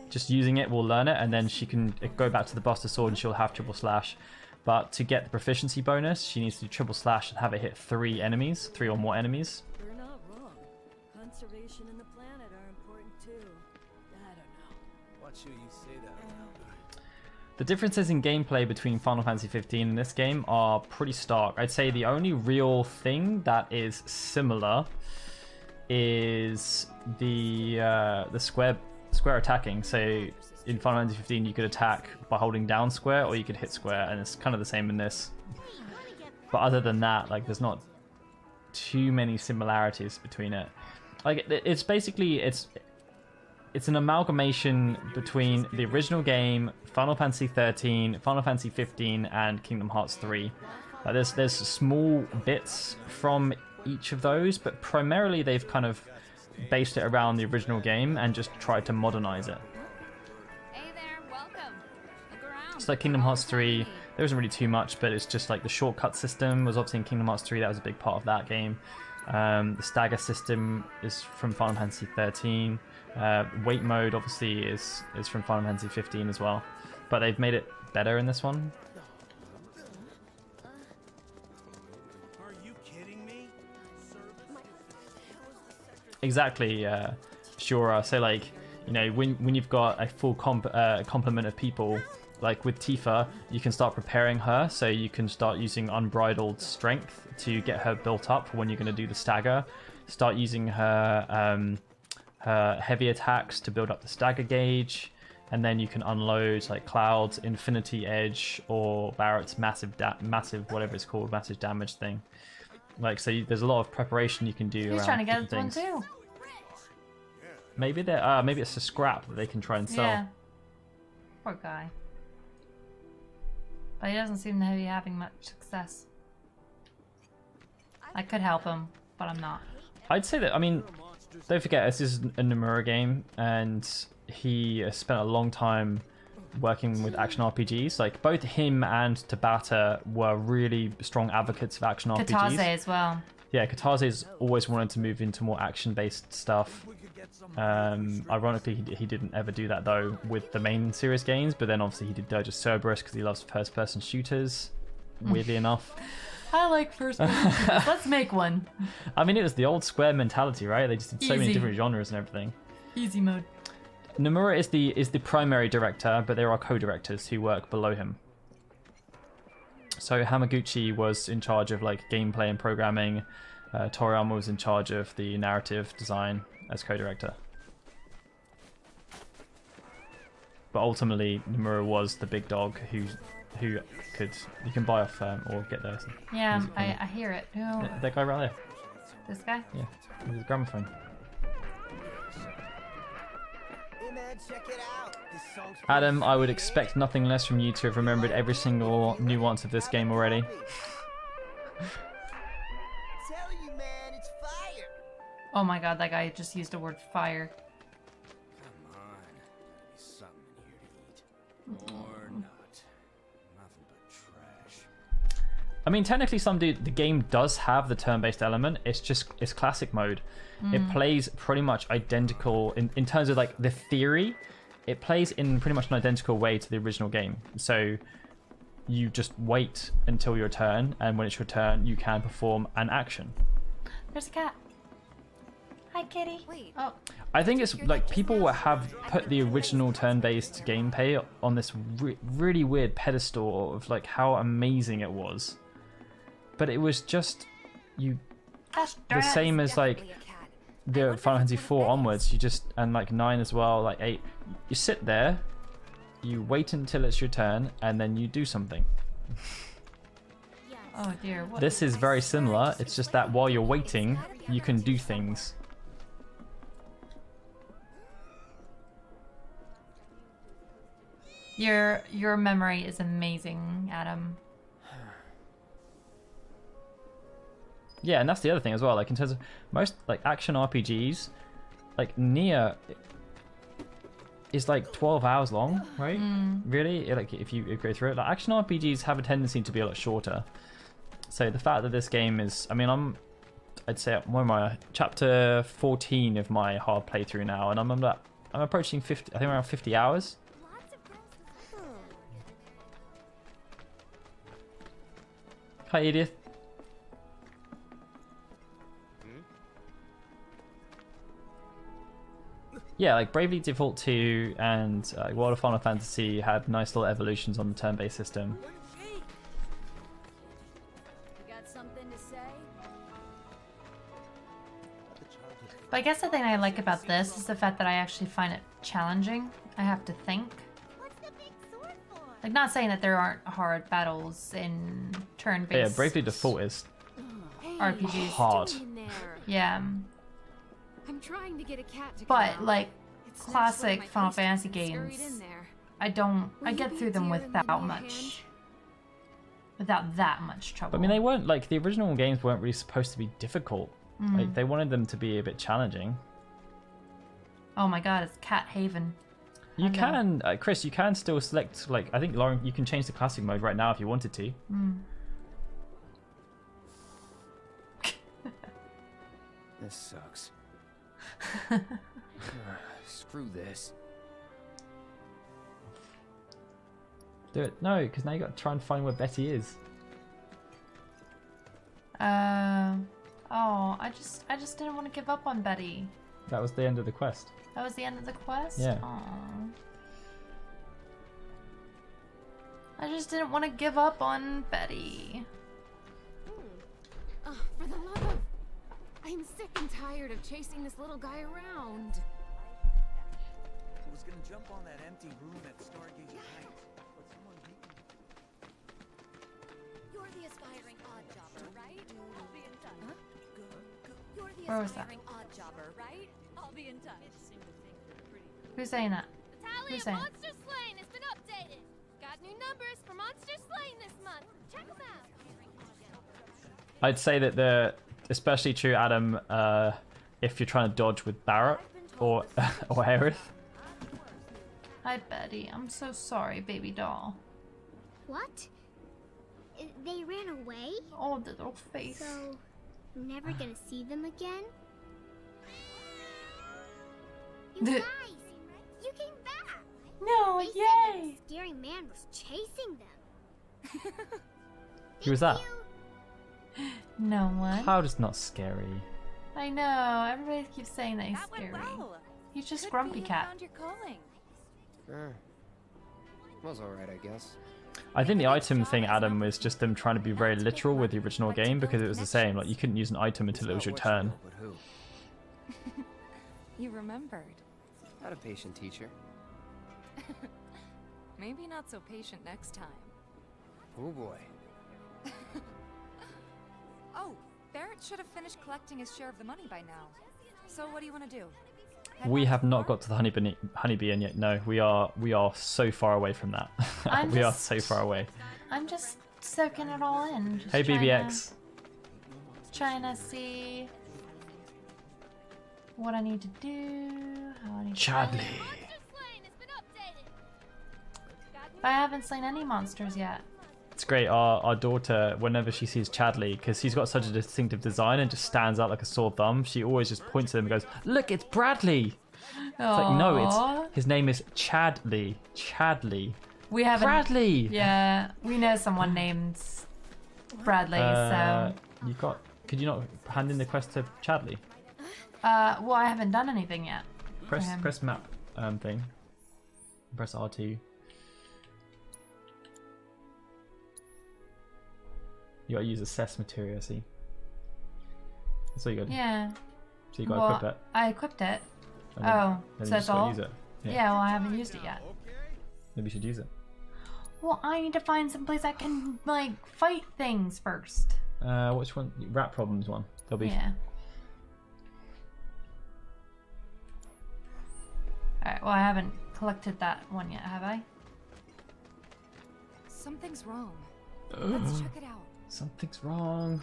just using it will learn it, and then she can go back to the Buster Sword and she'll have triple slash. But to get the proficiency bonus, she needs to do triple slash and have it hit 3 or more enemies. You're not wrong. Conservation and the planet are important too. I don't know. Watch who you say that around. The differences in gameplay between Final Fantasy 15 and this game are pretty stark. I'd say the only real thing that is similar is the square attacking. So in Final Fantasy 15 you could attack by holding down square or you could hit square, and it's kind of the same in this. But other than that, like, there's not too many similarities between it. Like, it's basically it's an amalgamation between the original game, Final Fantasy 13, Final Fantasy 15, and Kingdom Hearts 3. There's small bits from each of those, but primarily they've kind of based it around the original game and just tried to modernize it. Hey there, welcome. Look around. So like Kingdom Hearts 3, there wasn't really too much, but it's just like the shortcut system was obviously in Kingdom Hearts 3, that was a big part of that game. The stagger system is from Final Fantasy 13. Wait mode obviously is from Final Fantasy 15 as well, but they've made it better in this one. Are you kidding me? Exactly, sure. So like, you know, when you've got a full complement of people, like with Tifa, you can start preparing her, so you can start using unbridled strength to get her built up for when you're going to do the stagger. Start using her heavy attacks to build up the stagger gauge, and then you can unload like Cloud's Infinity Edge or Barrett's massive whatever it's called, massive damage thing. Like, so there's a lot of preparation you can do. He's around trying to get different one things. too. Maybe maybe it's a scrap that they can try and sell. Yeah. Poor guy. But he doesn't seem to be having much success. I could help him, but I'm not. I'd say that, I mean, don't forget, this is a Nomura game, and he spent a long time working with action RPGs. Like, both him and Tabata were really strong advocates of action RPGs. Katase as well. Yeah, Katase's always wanted to move into more action-based stuff. Ironically, he didn't ever do that, though, with the main series games, but then obviously he did Dirge of Cerberus because he loves first-person shooters, weirdly enough. I like first-person shooters. Let's make one. I mean, it was the old Square mentality, right? They just did so many Easy. different genres and everything. Easy mode. Nomura is the primary director, but there are co-directors who work below him. So Hamaguchi was in charge of like gameplay and programming. Toriyama was in charge of the narrative design as co-director. But ultimately, Nomura was the big dog who could, you can buy off or get there. Yeah, I hear it. Who? That guy right there. This guy? Yeah, with his gramophone. Hey man, check it out. This song's Adam, I would expect nothing less from you to have remembered every single nuance of this game already. telling you, man, it's fire. Oh my god, that guy just used the word fire. Come on. Something here to eat. Or not. Nothing but trash. I mean, technically, the game does have the turn-based element. It's classic mode. It plays pretty much identical in terms of like the theory. It plays in pretty much an identical way to the original game. So you just wait until your turn, and when it's your turn, you can perform an action. There's a cat. Hi, kitty. Wait. Oh. I think it's like people have put the original turn-based gameplay on this really weird pedestal of like how amazing it was, but it was just the same as like the Final Fantasy 4 onwards. You just, and like 9 as well, like 8. You sit there, you wait until it's your turn, and then you do something. Oh dear. What? This is very similar. It's just that while you're waiting, you can do things. Your memory is amazing, Adam. Yeah, and that's the other thing as well. Like in terms of most like action RPGs, like Nier is like 12 hours long, right? Really? Like if you go through it, like action RPGs have a tendency to be a lot shorter. So the fact that this game is, I mean, I'd say I'm on chapter 14 of my hard playthrough now, and I'm approaching 50. I think around 50 hours. Hi, Edith. Yeah, like Bravely Default 2 and World of Final Fantasy had nice little evolutions on the turn-based system. But I guess the thing I like about this is the fact that I actually find it challenging. I have to think. Like, not saying that there aren't hard battles in turn-based. Yeah, Bravely Default is RPGs. hard. Yeah. I'm trying to get a cat to But like classic Final Fantasy games, I get through them without that much trouble. But I mean, they weren't like the original games weren't really supposed to be difficult. Like they wanted them to be a bit challenging. Oh my god, it's Cat Haven. You can, Chris, you can still select, like, I think, Lauren, you can change the classic mode right now if you wanted to. This sucks. Screw this. Do it. No, because now you got to try and find where Betty is. Oh, I just didn't want to give up on Betty. That was the end of the quest. That was the end of the quest? Yeah. Aww. I just didn't want to give up on Betty. Oh, for the love of... I'm sick and tired of chasing this little guy around. I was gonna jump on that empty room at Stargate Heights, but someone beat me. You're the aspiring odd jobber, right? I'll be in touch. Huh? You're the Where was that? aspiring odd jobber, right? I'll be in touch. Who's saying that? The tally Who's of saying? Monster Slain has been updated. Got new numbers for Monster Slain this month. Check them out. I'd say that especially true, Adam, if you're trying to dodge with Barrett or Aerith. Hi, Betty. I'm so sorry, baby doll. What? They ran away? Oh, the little face. So, I'm never gonna see them again? You guys! You came back! No, they yay! Said that a scary man was chasing them. Who was that? No one. Cloud is not scary. I know. Everybody keeps saying that he's scary. He's just Grumpy Cat. Was alright, I guess. I think the item thing, Adam, was just them trying to be very literal with the original game because it was the same. Like you couldn't use an item until it was your turn. But who? You remembered. Not a patient teacher. Maybe not so patient next time. Oh boy. Oh, Barrett should have finished collecting his share of the money by now. So what do you want to do? We have not got to the honeybee in yet. No, we are so far away from that. We are so far away. I'm just soaking it all in. Just Hey, BBX. Trying to see what I need to do. How I need Chadley. But I haven't slain any monsters yet. It's great. Our daughter, whenever she sees Chadley, because he's got such a distinctive design and just stands out like a sore thumb, she always just points at him and goes, "Look, it's Bradley." It's like, no, his name is Chadley. Chadley. We haven't. Bradley. Yeah, we know someone named Bradley. So Could you not hand in the quest to Chadley? well, I haven't done anything yet. Press map thing. Press R2. You gotta use assess materia, see? That's all you gotta Yeah. So you gotta equip it. I equipped it. And then So you that's just gotta all? use it. Yeah, well, I haven't used it yet. Maybe you should use it. Well, I need to find some place I can, like, fight things first. Which one? Rat problems one. There'll be. Yeah. Alright, well, I haven't collected that one yet, have I? Something's wrong. Let's check it out. Something's wrong.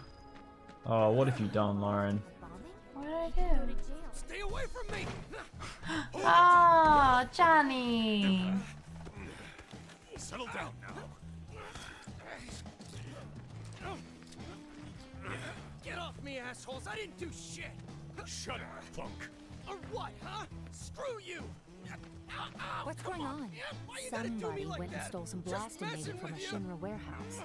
Oh, what have you done, Lauren? What did I do? Stay away from me! Oh, Johnny! Settle down now. Get off me, assholes! I didn't do shit! Shut up, punk! Or what, huh? Screw you! What's going on? Somebody went and stole some blasting data from a Shinra warehouse.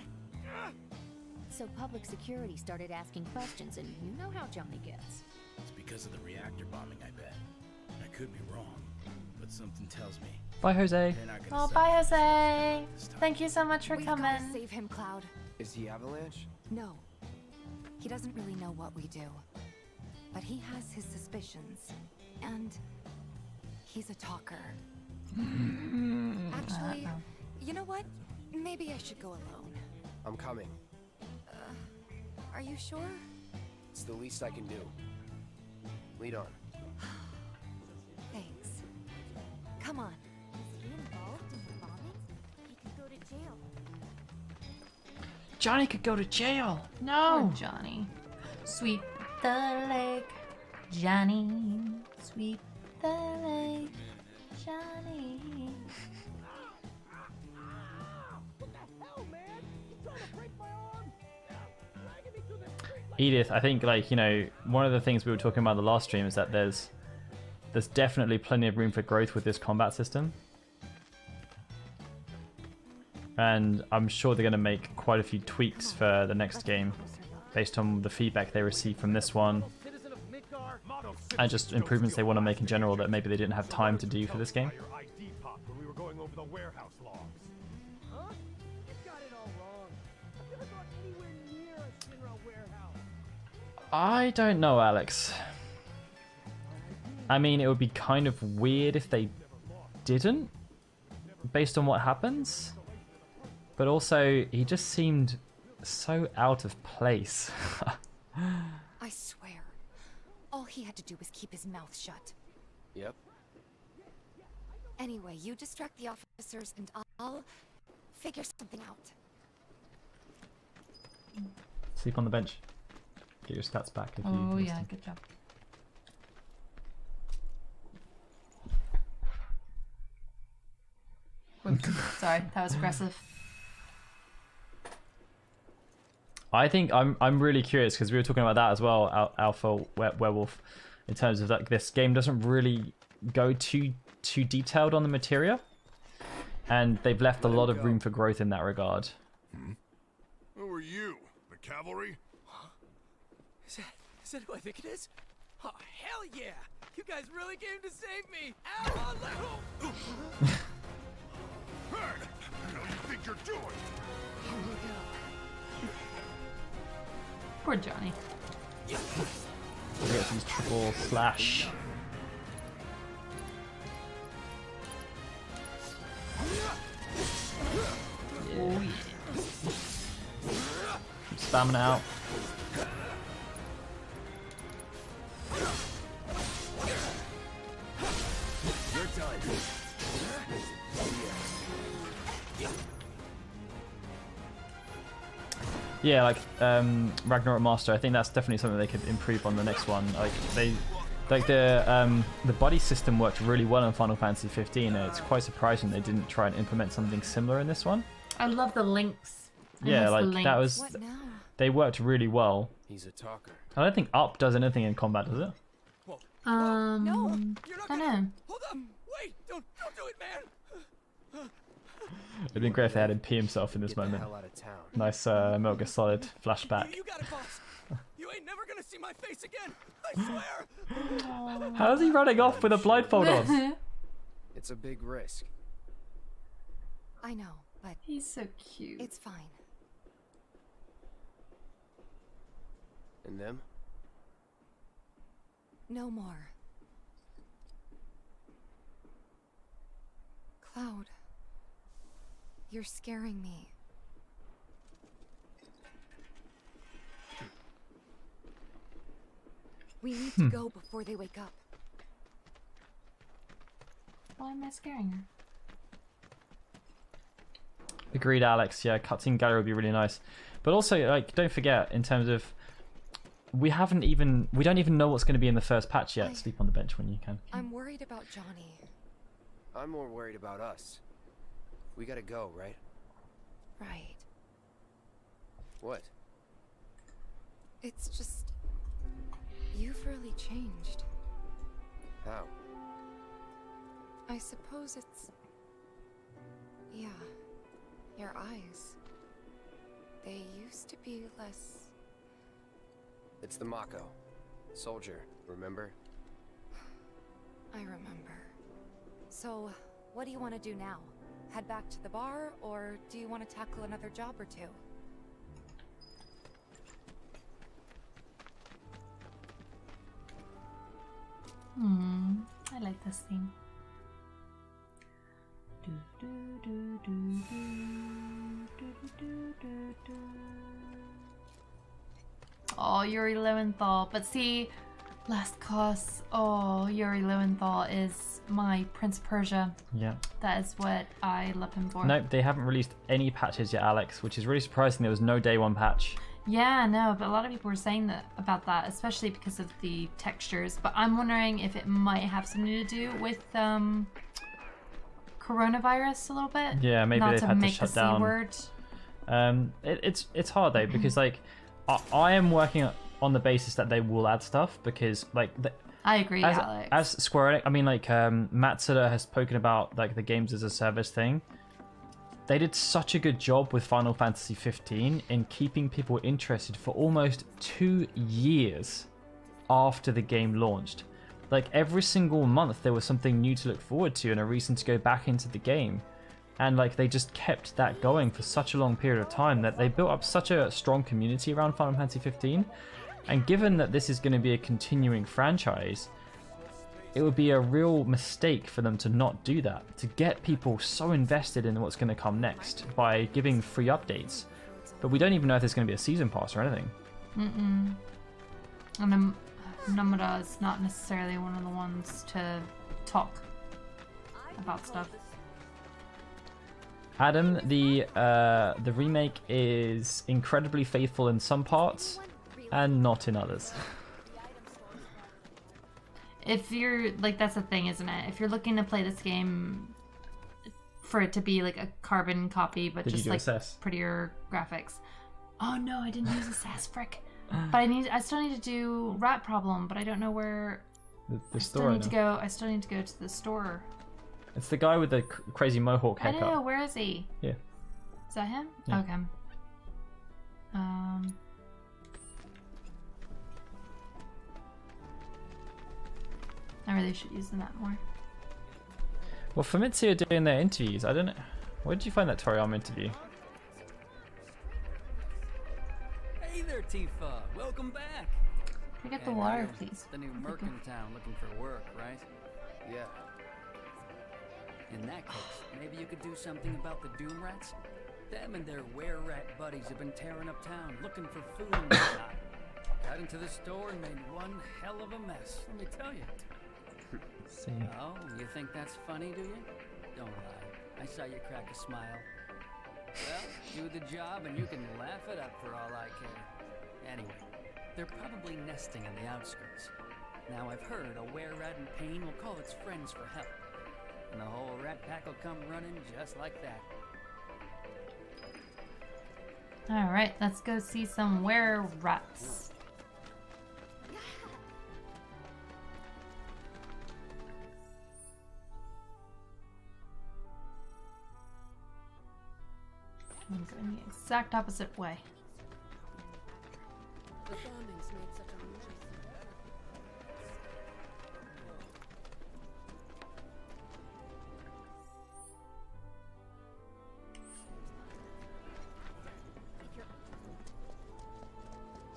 So public security started asking questions, and you know how Johnny gets. It's because of the reactor bombing, I bet. I could be wrong, but something tells me. Bye, Jose. Oh, bye, Jose. Thank you so much for We've coming. gotta save him, Cloud. Is he Avalanche? No. He doesn't really know what we do. But he has his suspicions. And he's a talker. Actually, you know what? Maybe I should go alone. I'm coming. Are you sure? It's the least I can do. Lead on. Thanks. Come on. Is he involved in the bombing? He could go to jail. Johnny could go to jail. No, Johnny. Sweep the lake, Johnny. Sweep the lake, Johnny. Edith, I think, like, you know, one of the things we were talking about in the last stream is that there's definitely plenty of room for growth with this combat system. And I'm sure they're going to make quite a few tweaks for the next game based on the feedback they received from this one. And just improvements they want to make in general that maybe they didn't have time to do for this game. I don't know, Alex. I mean, it would be kind of weird if they didn't, based on what happens. But also, he just seemed so out of place. I swear. All he had to do was keep his mouth shut. Yep. Anyway, you distract the officers and I'll figure something out. Sleep on the bench. Get your stats back if you Oh, missed yeah, them. good job. Whoops. Sorry, that was aggressive. I think I'm really curious because we were talking about that as well, Alpha Werewolf, in terms of that this game doesn't really go too detailed on the materia, and they've left a lot of room for growth in that regard. Who are you? The cavalry? Is that who I think it is? Oh, hell yeah! You guys really came to save me! Ow! Hey! What do you think you're doing? Poor Johnny. We get some triple slash. Oh, yeah. Keep spamming it out. You're done. Yeah, like Ragnarok Master, I think that's definitely something they could improve on the next one. Like the buddy system worked really well in Final Fantasy 15, and it's quite surprising they didn't try and implement something similar in this one. I love the links Yeah, like that was. What now? They worked really well. He's a talker. I don't think Up does anything in combat, does it? No. I don't know. Hold up! Wait! Don't do it, man! It'd been great if they had him pee himself in this moment. Hell out of town. Nice Metal Gear Solid flashback. You got it, boss. You ain't never gonna see my face again. I swear. How's he running off with a blindfold on? It's a big risk. I know, but he's so cute. It's fine. And them? No more. Cloud, you're scaring me. We need to go before they wake up. Why am I scaring her? Agreed, Alex. Yeah, cutscene gallery would be really nice. But also, like, don't forget, in terms of, we don't even know what's going to be in the first patch yet. Sleep on the bench when you can. I'm worried about Johnny. I'm more worried about us. We gotta go, right? Right. What? It's just, you've really changed. How? I suppose it's, yeah, your eyes. They used to be less... It's the Mako. Soldier, remember? I remember. So, what do you want to do now? Head back to the bar, or do you want to tackle another job or two? I like this theme. Oh, Yuri Lowenthal. But see, Last Cost. Oh, Yuri Lowenthal is my Prince of Persia. Yeah. That is what I love him for. Nope, they haven't released any patches yet, Alex, which is really surprising. There was no day one patch. Yeah, no, but a lot of people were saying that about that, especially because of the textures. But I'm wondering if it might have something to do with coronavirus a little bit. Yeah, maybe Not they've to had to make shut the down. C word. It's hard though because like I am working on the basis that they will add stuff because like I agree, Alex. As Square Enix, I mean like Matsuda has spoken about like the games as a service thing. They did such a good job with Final Fantasy 15 in keeping people interested for almost 2 years after the game launched. Like every single month there was something new to look forward to and a reason to go back into the game. And like they just kept that going for such a long period of time that they built up such a strong community around Final Fantasy 15. And given that this is going to be a continuing franchise, it would be a real mistake for them to not do that, to get people so invested in what's going to come next by giving free updates. But we don't even know if there's going to be a season pass or anything. And Nomura is not necessarily one of the ones to talk about stuff. Adam, the remake is incredibly faithful in some parts and not in others. If you're like, that's the thing, isn't it? If you're looking to play this game for it to be like a carbon copy, but just like prettier graphics. Oh no, I didn't use Assess, frick. But I still need to do Rat Problem, but I don't know where. The store. I still need to go to the store. It's the guy with the crazy mohawk haircut. I know. Where is he? Yeah. Is that him? Yeah. Okay. I really should use the map more. Well, Famitsu are doing their interviews. I don't know. Where did you find that Toriyama interview? Hey there, Tifa. Welcome back. Can I get the water, please? The new merc in town looking for work, right? Yeah. In that case, maybe you could do something about the Doom Rats? Them and their were-rat buddies have been tearing up town looking for food and whatnot. Got into the store and made one hell of a mess, let me tell you. See. Oh, you think that's funny, do you? Don't lie. I saw you crack a smile. Well, do the job and you can laugh it up for all I care. Anyway, they're probably nesting on the outskirts. Now I've heard a were-rat in pain will call its friends for help. And the whole rat pack will come running just like that. Alright, let's go see some were-rats. I'm going the exact opposite way. The bombings made such a noise.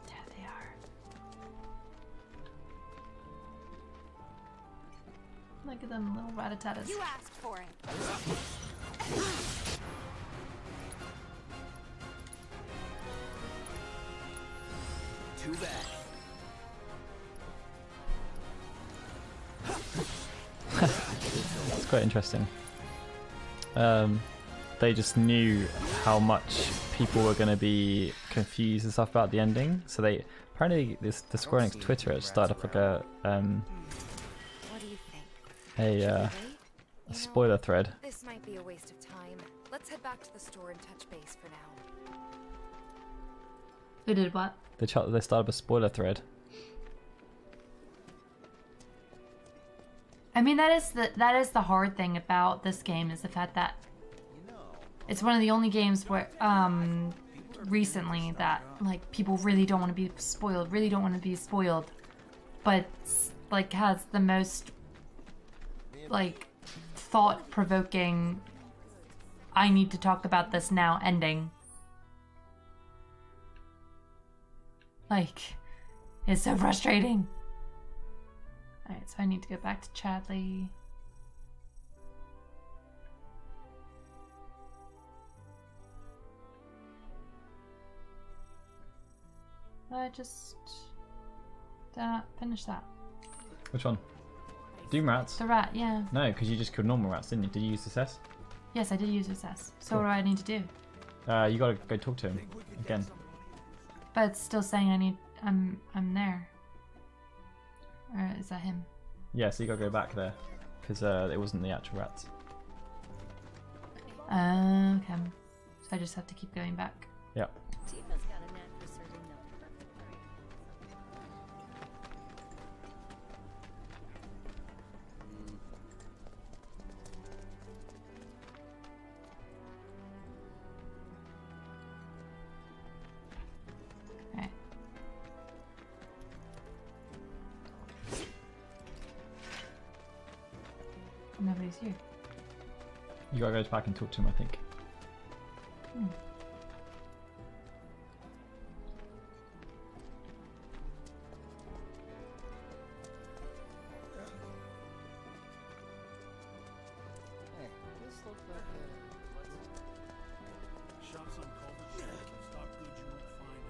There they are. Look at them little rat-a-tatas. You asked for it. Too bad. It's quite interesting. They just knew how much people were going to be confused and stuff about the ending, so they apparently the Square Enix Twitter has started up like What do you think? a spoiler thread. This might be a waste of time. Let's head back to the store and touch base for now. They did what? They started up a spoiler thread. I mean, that is the hard thing about this game, is the fact that it's one of the only games where recently that like people really don't want to be spoiled, but like has the most like thought-provoking I need to talk about this now ending. Like, it's so frustrating. Alright, so I need to go back to Chadley. I just did not finish that. Which one? Doom rats? The rat, yeah. No, because you just killed normal rats, didn't you? Did you use assess? Yes, I did use assess. So Cool. what do I need to do? You gotta go talk to him again. But it's still saying I'm there. Or is that him? Yeah, so you gotta go back there because it wasn't the actual rats. Okay. So I just have to keep going back. Yeah. Tifa's got a knack for serving the perfect Alright. Nobody's here. You gotta go back and talk to him, I think. Hmm. This looks like a Shops on Culver Street can stock goods you won't find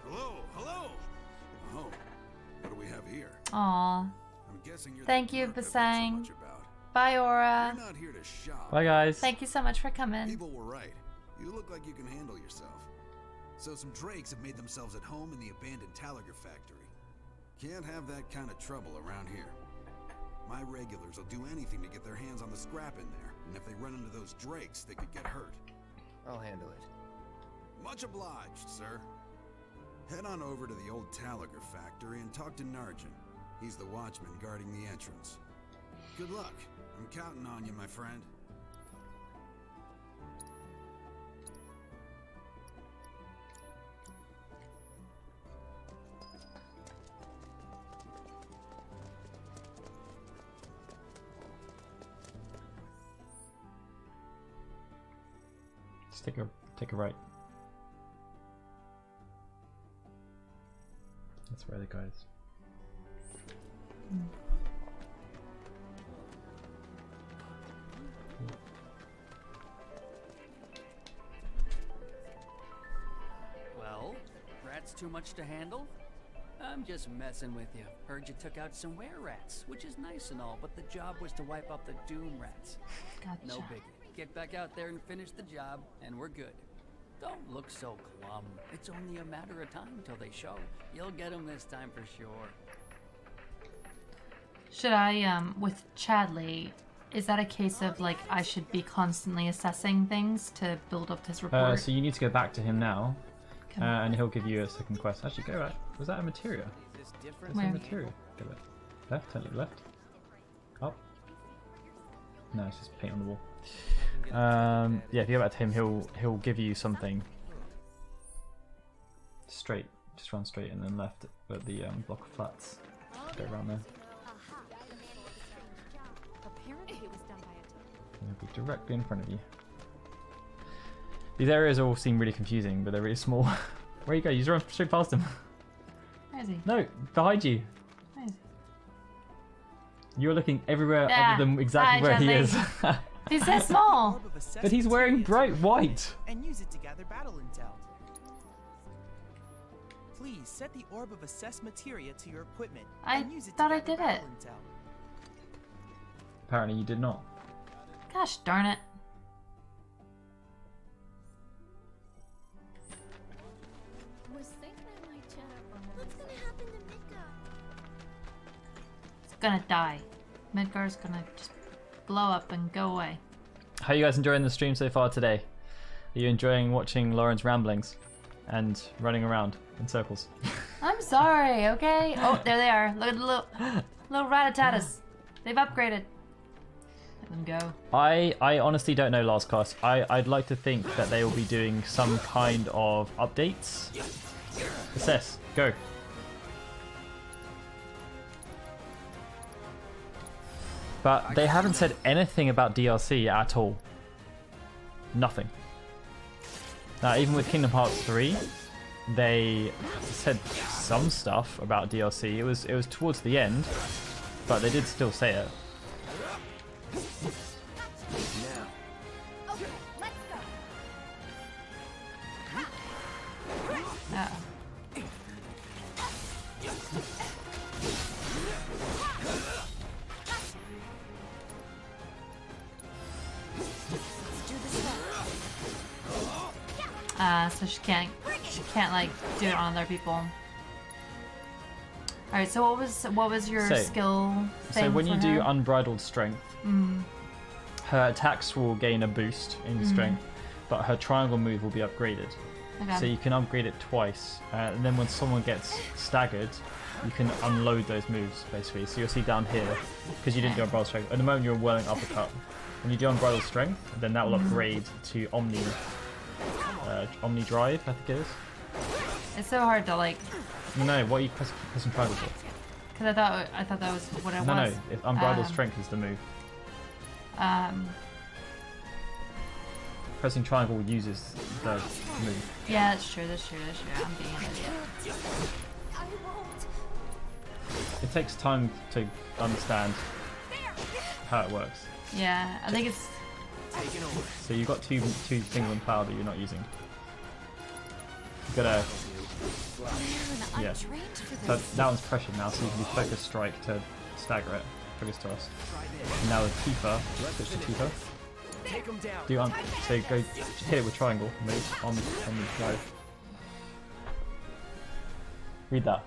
in the Hello, hello. Oh, what do we have here? Aw. I'm guessing you're Thank the you, clerk I've heard so Basang. much about. Bye, Aura. You're not here to shop. Bye, guys. Thank you so much for coming. People were right. You look like you can handle yourself. So some Drakes have made themselves at home in the abandoned Talager factory. Can't have that kind of trouble around here. My regulars will do anything to get their hands on the scrap in there, and if they run into those Drakes, they could get hurt. I'll handle it. Much obliged, sir. Head on over to the old Talager factory and talk to Narjan. He's the watchman guarding the entrance. Good luck. I'm counting on you, my friend. Just take a right. That's where the guys. Well, rats too much to handle? I'm just messing with you. Heard you took out some were-rats, which is nice and all, but the job was to wipe out the Doom rats. Gotcha. No biggie. Get back out there and finish the job, and we're good. Don't look so glum. It's only a matter of time till they show. You'll get them this time for sure. Should I, with Chadley, is that a case of, like, I should be constantly assessing things to build up his report? So you need to go back to him now, and he'll give you a second quest. Actually, go right. Was that a materia? That's a materia. Go back. Left, turn to the left. Up. No, it's just paint on the wall. Yeah, if you go back to him, he'll give you something. Straight, just run straight and then left at the block of flats. Go around there. And he'll be directly in front of you. These areas all seem really confusing, but they're really small. Where you go? You just run straight past him. Where is he? No, behind you. Where is he? You're looking everywhere other than exactly where he is. He's so small. But he's wearing bright white. And use it to gather battle intel. Please set the orb of assess materia to your equipment. I thought I did it. Apparently you did not. Gosh darn it. What's gonna happen to Midgar? It's gonna die. Midgar's gonna just blow up and go away. How are you guys enjoying the stream so far today? Are you enjoying watching Lauren's ramblings and running around in circles? I'm sorry, okay? Oh, there they are. Look at the little rat-a-tatas. They've upgraded. Let them go. I honestly don't know Last Cast. I'd like to think that they will be doing some kind of updates. Assess. Go. But they haven't said anything about DLC at all. Nothing. Now, even with Kingdom Hearts 3, they said some stuff about DLC. It was towards the end, but they did still say it. So she can't like do it on other people. All right. So what was your skill thing? So when for you her? do Unbridled Strength, her attacks will gain a boost in strength, but her triangle move will be upgraded. Okay. So you can upgrade it twice, and then when someone gets staggered, you can unload those moves basically. So you'll see down here, because you didn't do Unbridled Strength. At the moment you're whirling uppercut. When you do Unbridled Strength, then that will upgrade to Omni Drive, I think it is. It's so hard to like. No, what are you pressing triangle for? Because I thought that was what it was. No, Unbridled Strength is the move. Pressing triangle uses the move. Yeah, that's true. I'm being an idiot. It takes time to understand how it works. Yeah, I think it's. So you've got two things on power that you're not using. You've gotta. Yeah. So that one's pressured now, so you can do focus strike to stagger it. Focus toss. And now with Tifa, switch to Tifa. So go hit it with triangle move on the drive. Read that.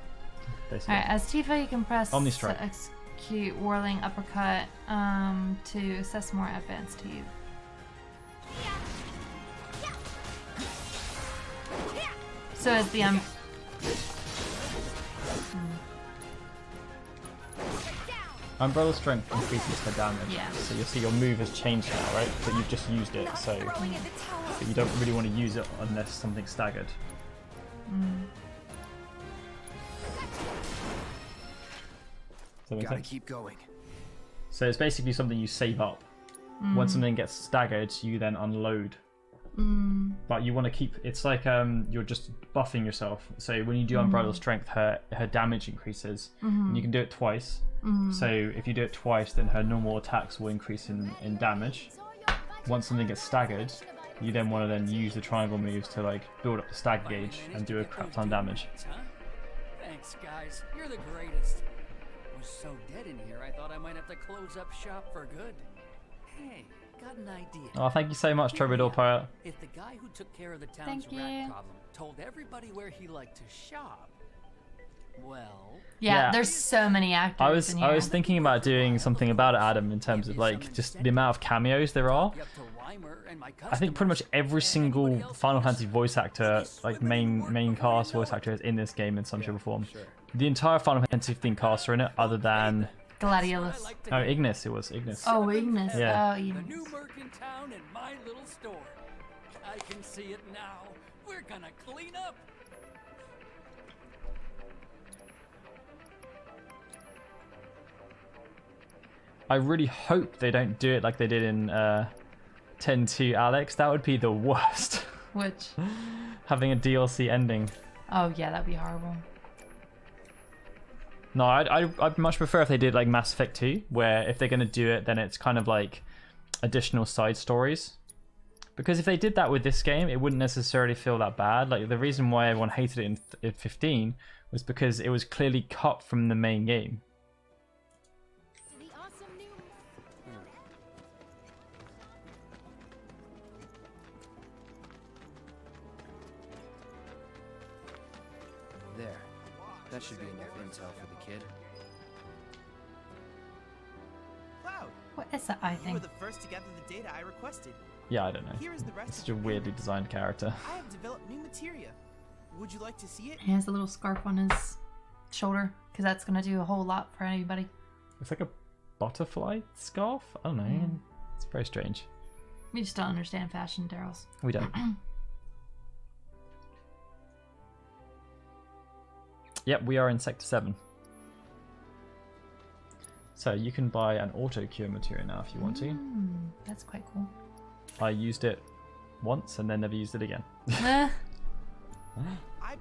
Basically. Alright, as Tifa you can press Omni Strike to execute Whirling Uppercut to assess more advanced to you. So as the Umbrella Strength increases her damage. Yeah. So you'll see your move has changed now, right? But you've just used it, so but you don't really want to use it unless something's staggered. Gotta keep going. So it's basically something you save up. Once something gets staggered, you then unload. But you want to keep. It's like you're just buffing yourself. So when you do Unbridled Strength, her damage increases, and you can do it twice. So if you do it twice, then her normal attacks will increase in damage. Once something gets staggered, you then want to use the triangle moves to like build up the stagger gauge and do a crap ton of damage. Thanks, guys. You're the greatest. I was so dead in here, I thought I might have to close up shop for good. Hey, got an idea. Oh, thank you so much, Troubadour Pirate. If the guy who took care of the town's rat problem told everybody where he liked to shop, Well. Yeah, there's so many actors. I was thinking about doing something about it, Adam, in terms of like just the amount of cameos there are. I think pretty much every single Final Fantasy voice actor, like main cast voice actor, is in this game in some shape or form. The entire Final Fantasy 15 cast are in it, other than Gladiolus. Oh, Ignis. It was Ignis. Oh, Ignis. Yeah. Oh, Ignis. The new merc in town and my little store. I can see it now. We're gonna clean up. I really hope they don't do it like they did in 10-2 Alex. That would be the worst. Which? Having a DLC ending. Oh yeah, that'd be horrible. No, I'd much prefer if they did like Mass Effect 2, where if they're going to do it, then it's kind of like additional side stories. Because if they did that with this game, it wouldn't necessarily feel that bad. Like the reason why everyone hated it in 15 was because it was clearly cut from the main game. There. That should be enough intel for the kid. Cloud. What is that eye You thing? were the first to gather the data I requested. Yeah, I don't know. Here is the rest It's of such a the weirdly designed character. I have developed new materia. Would you like to see it? He has a little scarf on his shoulder, because that's gonna do a whole lot for anybody. It's like a butterfly scarf? I don't know. It's very strange. We just don't understand fashion, Daryl's. We don't. Yep, we are in Sector 7. So you can buy an auto cure material now if you want to. That's quite cool. I used it once and then never used it again. I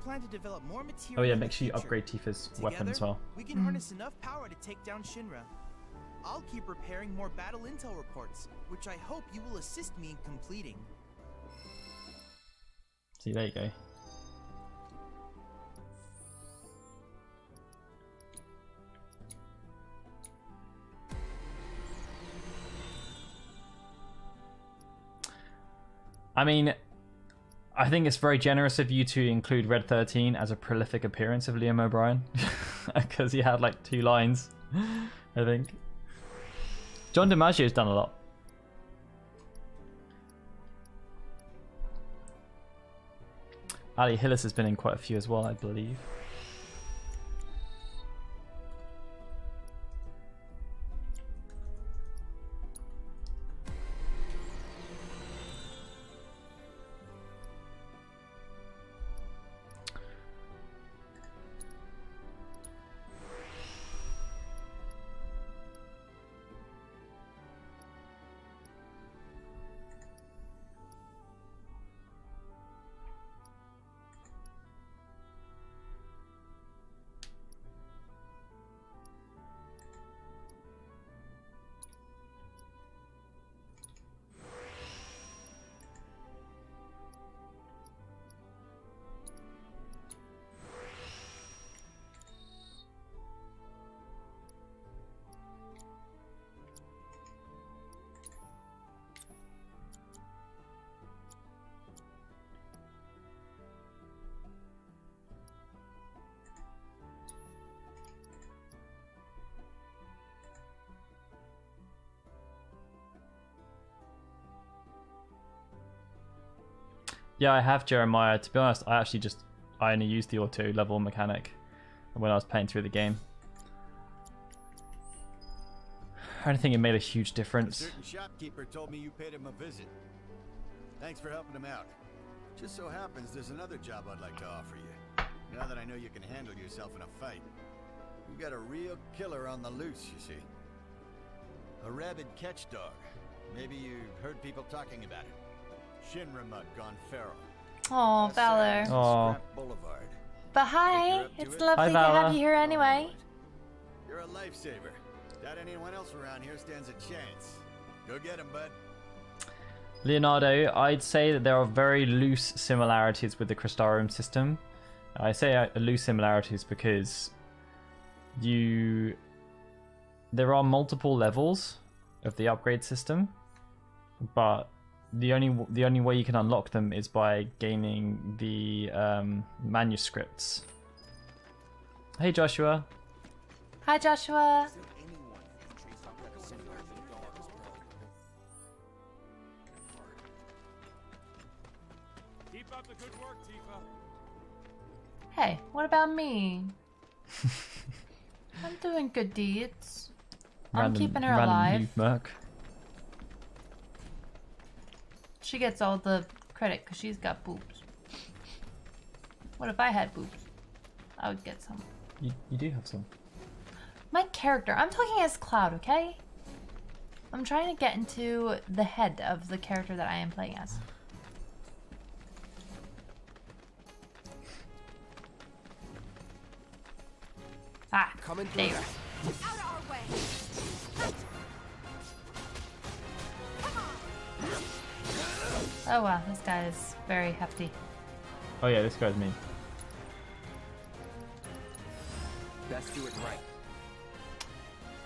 plan to develop more material. Oh yeah, in make the sure you future. upgrade Tifa's weapon as well. We can harness enough power to take down Shinra. I'll keep preparing more battle intel reports, which I hope you will assist me in completing. See, there you go. I mean, I think it's very generous of you to include Red 13 as a prolific appearance of Liam O'Brien. Because he had like 2 lines, I think. John DiMaggio's done a lot. Ali Hillis has been in quite a few as well, I believe. Yeah, I have Jeremiah. To be honest, I only used the auto level mechanic when I was playing through the game. I don't think it made a huge A difference. certain shopkeeper told me you paid him a visit. Thanks for helping him out. Just so happens there's another job I'd like to offer you. Now that I know you can handle yourself in a fight. We've got a real killer on the loose, you see. A rabid catch dog. Maybe you've heard people talking about it. Shinra Mud gone feral. Oh, Valor. Aw. Scrap Boulevard. But hi, You're up to it's it? lovely to Valor. have you here anyway. You're a lifesaver. Doubt anyone else around here stands a chance. Go get him, bud. Leonardo, I'd say that there are very loose similarities with the Crystarium system. I say loose similarities because there are multiple levels of the upgrade system, but the only way you can unlock them is by gaining the manuscripts. Hey, Joshua. Hi, Joshua. Keep up the good work, Tifa. Hey, what about me? I'm doing good deeds. I'm keeping her alive. Merc. She gets all the credit because she's got boobs. What if I had boobs? I would get some. You do have some. My character. I'm talking as Cloud, okay? I'm trying to get into the head of the character that I am playing as. Ah, there you are. Out our way. Oh wow, this guy is very hefty. Oh yeah, this guy's mean. Best do it right.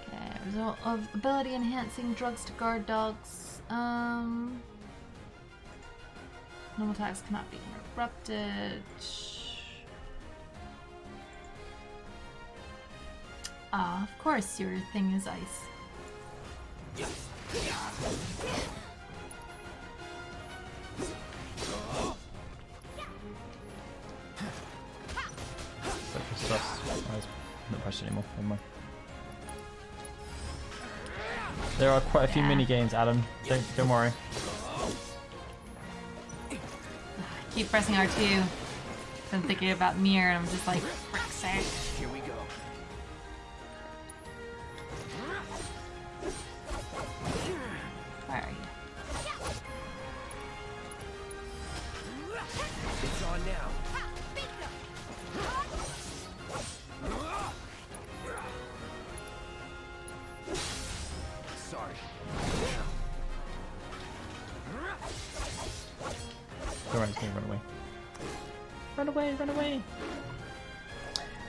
Okay, result of ability enhancing drugs to guard dogs. Normal attacks cannot be interrupted. Ah, of course your thing is ice. Focus thrust. Oh, it's not pressed anymore. Never mind. There are quite a few mini games, Adam. Don't worry. Keep pressing R2. I'm thinking about Mir and I'm just like, frick's sake. Here we go. Where are you? It's on now. Sorry. Alright, he's gonna run away. Run away, run away!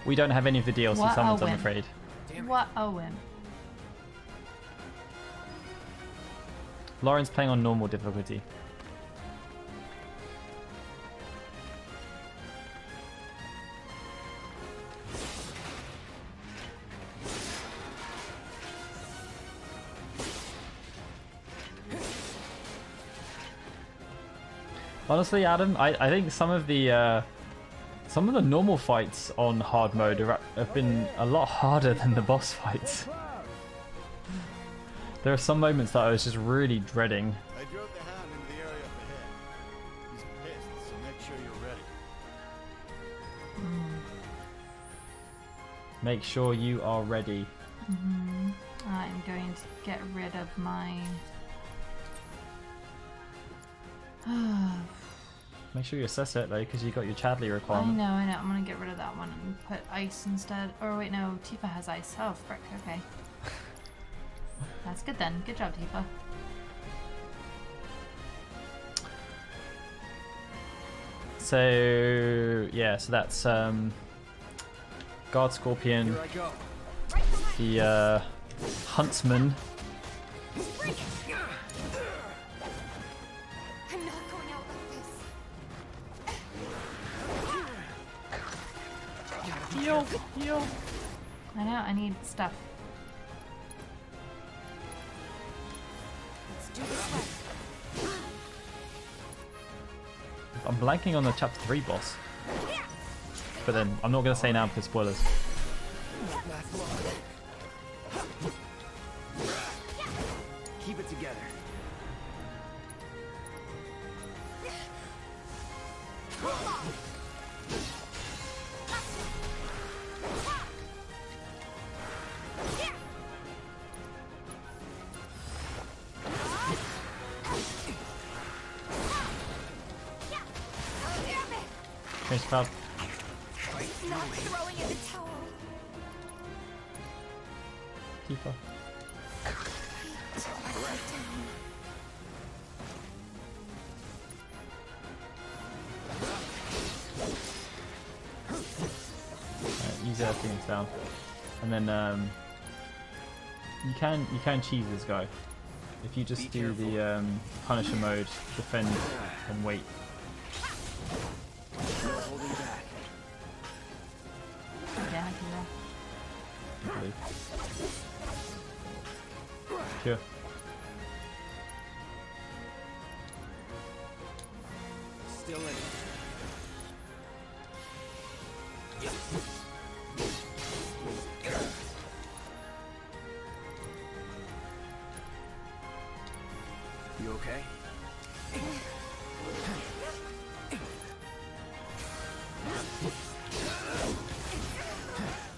We don't have any of the DLC What summons, a I'm win. afraid. What a win. Lauren's playing on normal difficulty. Honestly, Adam, I think some of the normal fights on hard mode have been a lot harder than the boss fights. There are some moments that I was just really dreading. I drove the hound into the area up ahead. He's pissed, so make sure you're ready. Make sure you are ready. I'm going to get rid of my... Make sure you assess it though, because you got your Chadley I requirement. know. I'm gonna get rid of that one and put ice instead. Or wait, no, Tifa has ice. Oh, frick, okay. That's good then. Good job, Tifa. So yeah, so that's Guard Scorpion, Here I go. the Huntsman, I'm not going out like this. Heal, heal. I know. I need stuff. Let's do this right. I'm blanking on the chapter 3 boss. But then I'm not gonna say now because spoilers. Last long. Keep it together. Change cloud. Not throwing in the towel. Tifa. Use that Phoenix down, and then you can cheese this guy if you just do the Punisher mode, defend and wait. No holding back. Yeah, I can do that. I believe. Cure. Still in it. You okay?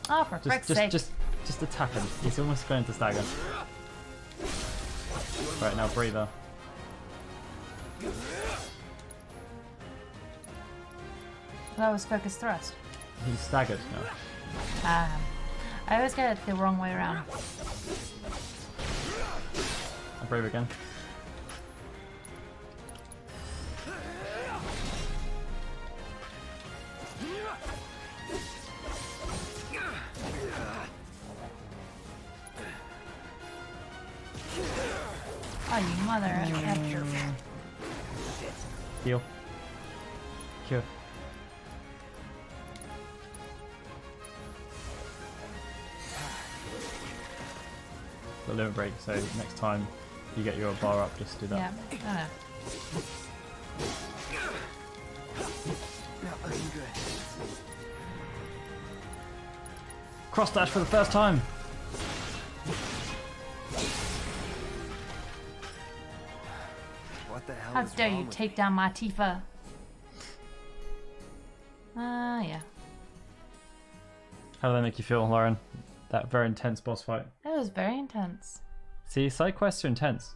Oh, for frick's sake. Just attack him. He's almost going to stagger. Right, now breather. That was focus thrust. He's staggered now. I always get it the wrong way around. I'll brave again. Oh, you mother effer. Heal. Cure. The limit break, so next time you get your bar up, just do that. Yeah, I know. Cross dash for the first time! What the hell How is dare wrong you with take me? down my Tifa? Yeah. How did that make you feel, Lauren? That very intense boss fight. That was very intense. See, side quests are intense.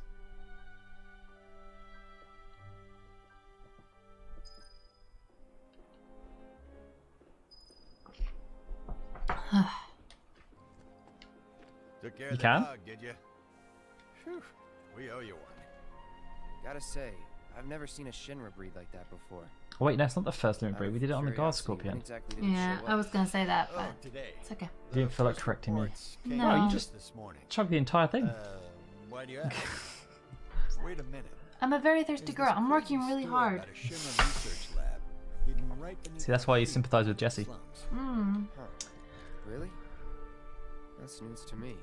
Took care You of the can? dog, did you? Phew. We owe you one. Gotta say, I've never seen a Shinra breed like that before. Oh wait, that's not the first limit Out break. of We did it on the guard curiosity, scorpion. when exactly did it Yeah, show I up? was gonna say that, Oh, but today. it's okay. You didn't feel like correcting me. Came No. Oh, you out just this morning. chugged the entire thing. Why do you ask? Wait a minute. I'm a very thirsty There's girl. this I'm working crazy really story hard. about a Shinra research lab hidden right beneath See, that's why you sympathise with Jesse. slums. Hmm. Huh. Really? That's news to me.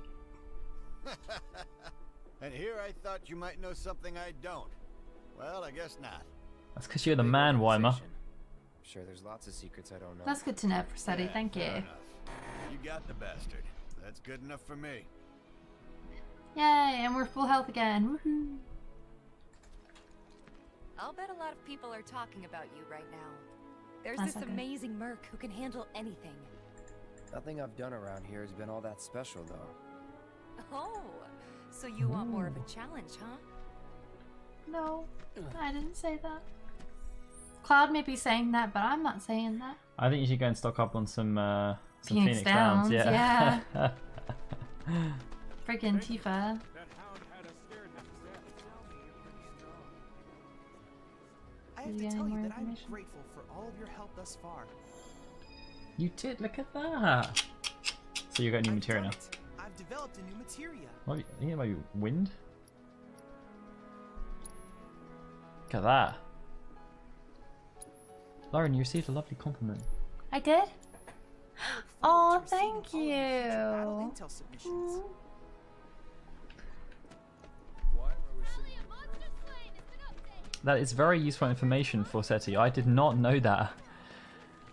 And here I thought you might know something I don't. Well, I guess not. That's because you're the Big man, Weimer. organization. I'm sure there's lots of secrets I don't know. That's good to know, Forseti. Yeah, Thank you. fair enough. You got the bastard. That's good enough for me. Yay, and we're full health again. Woohoo. I'll bet a lot of people are talking about you right now. There's That's this okay. amazing merc who can handle anything. Nothing I've done around here has been all that special, though. Oh, so you want more of a challenge, huh? No, I didn't say that. Cloud may be saying that, but I'm not saying that. I think you should go and stock up on some Phoenix Downs, Yeah. Freaking Tifa. I have You to get tell any you more that I'm information? grateful for all of your help thus far. You did. Look at that. So you got new materia now. I've developed a new materia. What? You know, maybe wind. Look at that. Lauren, you received a lovely compliment. I did? Oh, to receiving thank all of your future battle you. intel submissions. That is very useful information for SETI. I did not know that.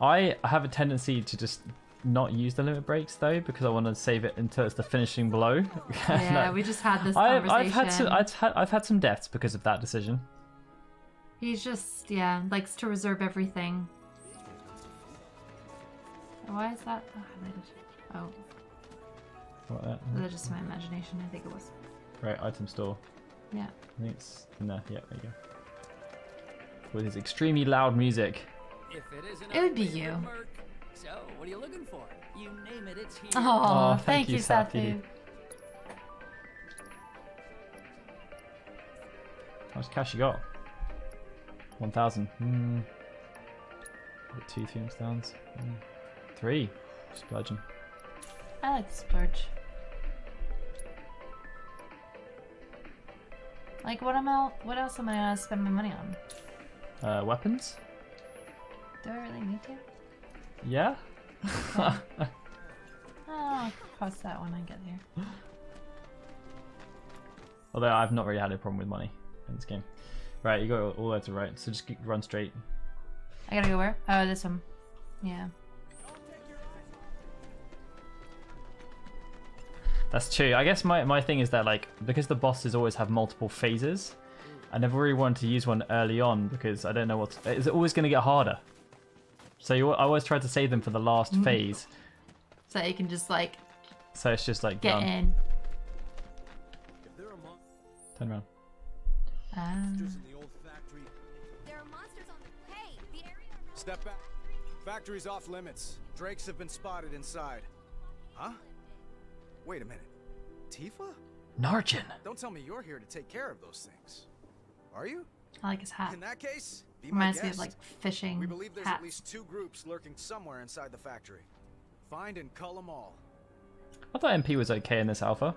I have a tendency to just not use the limit breaks though, because I want to save it until it's the finishing blow. Yeah, we just had this conversation. I've had some deaths because of that decision. He's just, yeah, likes to reserve everything. Why is that highlighted? Oh, What that? was that just my imagination? I think it was. Right, item store. Yeah. I think it's in there. Yeah, there you go. With his extremely loud music. If it isn't It would be a you. Merc, so what are you looking for? You name it, it's here. Oh, thank thank you, you, Safi. Safi. How much cash you got? 1,000. Got 2 Phoenix Downs. 3. Splurging. I like the splurge. Like, what else am I gonna spend my money on? Weapons? Do I really need to? Yeah? Oh, I'll cross that when I get there. Although I've not really had a problem with money in this game. Right, you go all the way to the right, so just run straight. I gotta go where? Oh, this one. Yeah. That's true. I guess my thing is that, like, because the bosses always have multiple phases, I never really wanted to use one early on because I don't know what... Is it always going to get harder? So I always try to save them for the last phase. So you can just, like... So it's just, like, get done. in. Turn around. There are monsters on the... Hey, the area... Step back. Factory's off limits. Drakes have been spotted inside. Huh? Wait a minute. Tifa? Narjan. Don't tell me you're here to take care of those things. Are you? I like his hat. In that case, be Reminds my me guest. of, like, fishing We believe there's hats. at least 2 groups lurking somewhere inside the factory. Find and cull them all. I thought MP was okay in this alpha.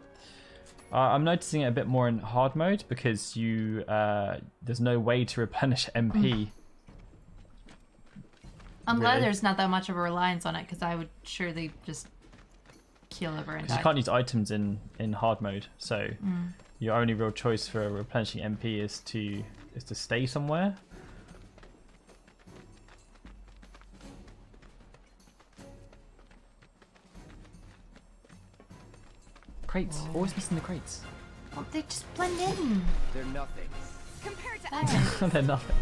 I'm noticing it a bit more in hard mode because you there's no way to replenish MP. I'm glad Really? there's not that much of a reliance on it, because I would surely just keel over and Because die. you can't use items in hard mode, so Mm. your only real choice for replenishing MP is to stay somewhere. Crates, always missing the crates. Well, they just blend in. They're nothing. Compared to... They're nothing.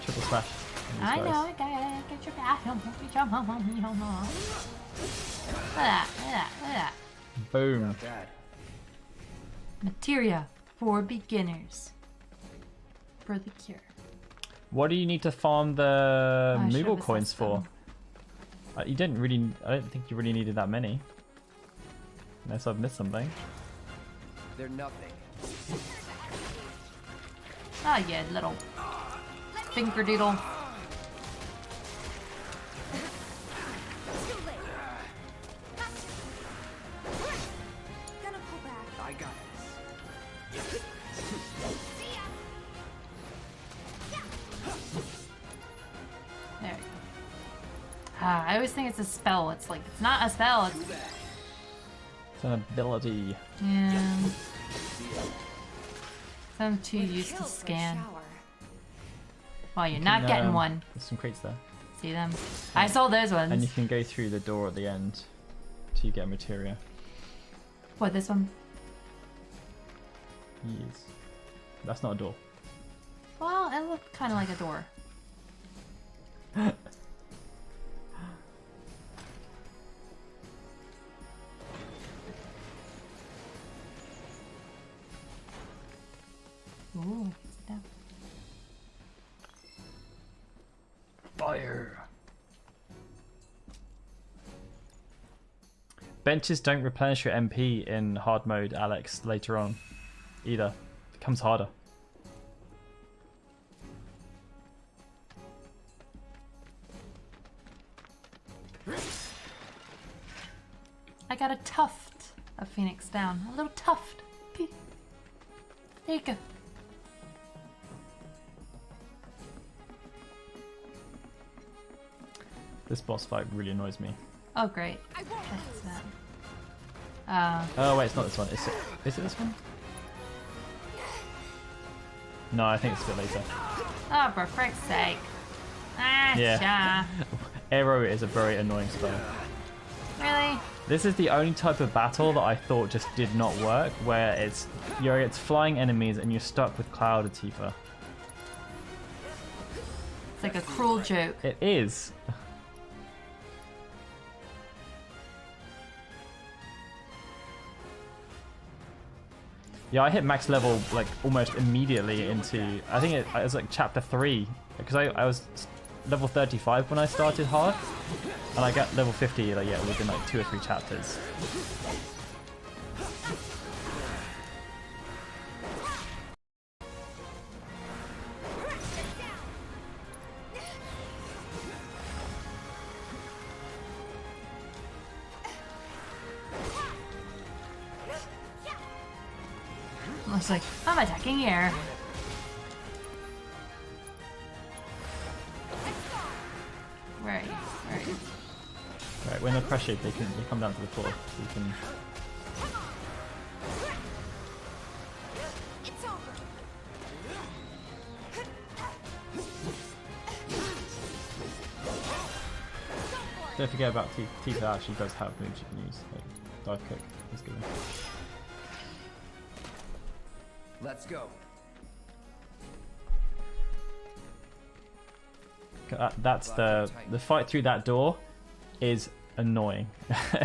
Triple smash. on these I guys. know, I get your back. Look at that, look at that, look at that. Boom. Materia for beginners. For the cure. What do you need to farm the I should've Moogle coins assessed for? You didn't really. I don't think you really needed that many. Unless I've missed something. They're nothing. Ah, yeah, little finger doodle. Gonna pull back. I got this. There we go. Ah, I always think it's a spell. It's like, it's not a spell. It's... It's an ability. Yeah. I'm too used to scan. Well, you're not getting one. There's some crates there. See them? I saw those ones. And you can go through the door at the end to get materia. What, this one? Yes. That's not a door. Well, it looked kind of like a door. Ooh, sit down. Fire. Benches don't replenish your MP in hard mode, Alex, later on. Either. It becomes harder. I got a tuft of Phoenix down. A little tuft. There you go. This boss fight really annoys me. Oh, great. That's that. Oh wait, it's not this one. Is it this one? No, I think it's a bit later. Oh, for frick's sake. Ah, Yeah. Arrow is a very annoying spell. Really? This is the only type of battle that I thought just did not work, where it's flying enemies and you're stuck with Cloud or Tifa. It's like a cruel joke. It is. Yeah, I hit max level like almost immediately into. I think it was like chapter 3 because I was level 35 when I started hard, and I got level 50 like within like 2 or 3 chapters. Looks like I'm attacking air. Where are you? Where are you? when they're pressured, they come down to the floor. So you can. Don't forget about Tifa. Actually, does have moves you can use. Like dive kick is good. Let's go. That's the fight through that door is annoying.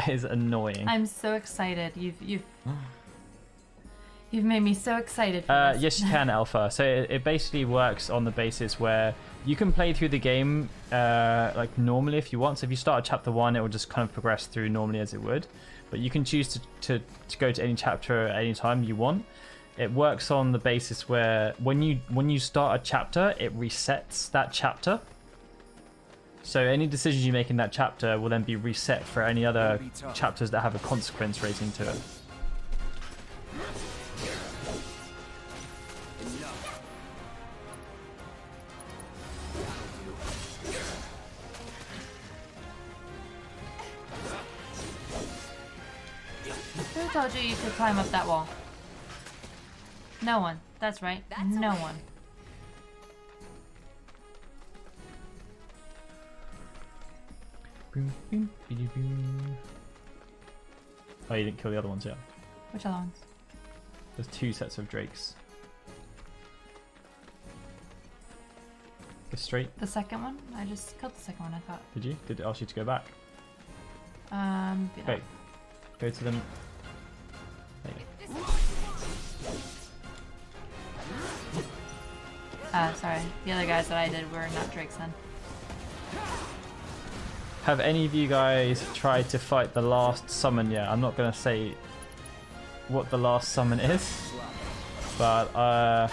Is annoying. I'm so excited. You've made me so excited for this. Yes, you can, Alpha. So it basically works on the basis where you can play through the game like normally if you want. So if you start at chapter 1, it will just kind of progress through normally as it would. But you can choose to go to any chapter at any time you want. It works on the basis where when you start a chapter, it resets that chapter. So any decisions you make in that chapter will then be reset for any other chapters that have a consequence rating to it. Who told you you could climb up that wall? No one. That's right. No one. Oh, you didn't kill the other ones yet. Which other ones? There's 2 sets of drakes. Go straight. The second one? I just killed the second one, I thought. Did you? Did it ask you to go back? Yeah. Wait. Go to them. Sorry. The other guys that I did were not drakes then. Have any of you guys tried to fight the last summon yet? I'm not going to say what the last summon is, but I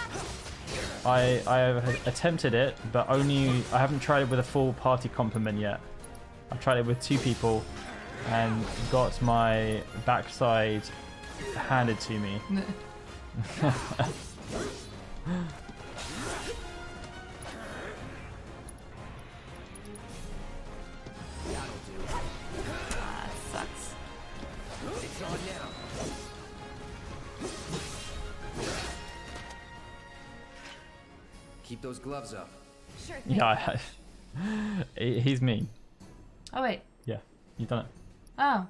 have attempted it, but only I haven't tried it with a full party complement yet. I tried it with 2 people and got my backside handed to me. Keep those gloves up. Sure. Yeah, he's mean. Oh wait. Yeah, you've done it. Oh.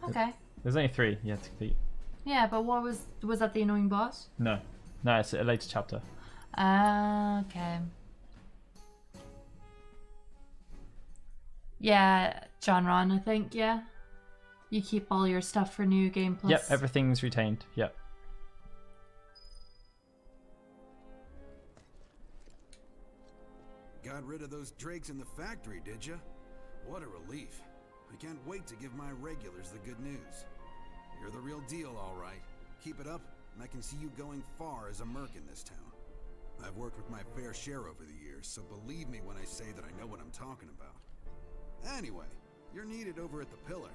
Okay. There's only 3 you have to complete. Yeah, but what was that the annoying boss? No, it's a later chapter. Okay. Yeah, Johnron, I think. Yeah. You keep all your stuff for New Game Plus. Yep, everything's retained. Yep. Got rid of those drakes in the factory, did ya? What a relief. I can't wait to give my regulars the good news. You're the real deal, all right. Keep it up, and I can see you going far as a merc in this town. I've worked with my fair share over the years, so believe me when I say that I know what I'm talking about. Anyway, you're needed over at the Pillar.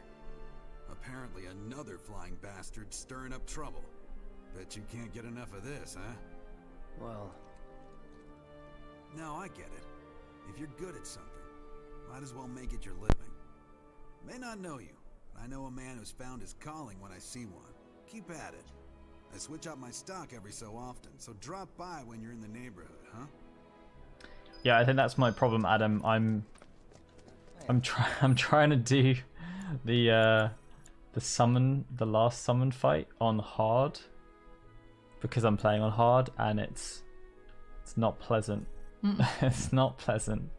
Apparently another flying bastard stirring up trouble. Bet you can't get enough of this, huh? Well... No, I get it. If you're good at something, might as well make it your living. May not know you, but I know a man who's found his calling when I see one. Keep at it. I switch out my stock every so often, so drop by when you're in the neighborhood, huh? Yeah, I think that's my problem, Adam. I'm trying to do the last summon fight on hard because I'm playing on hard and it's not pleasant. It's not pleasant.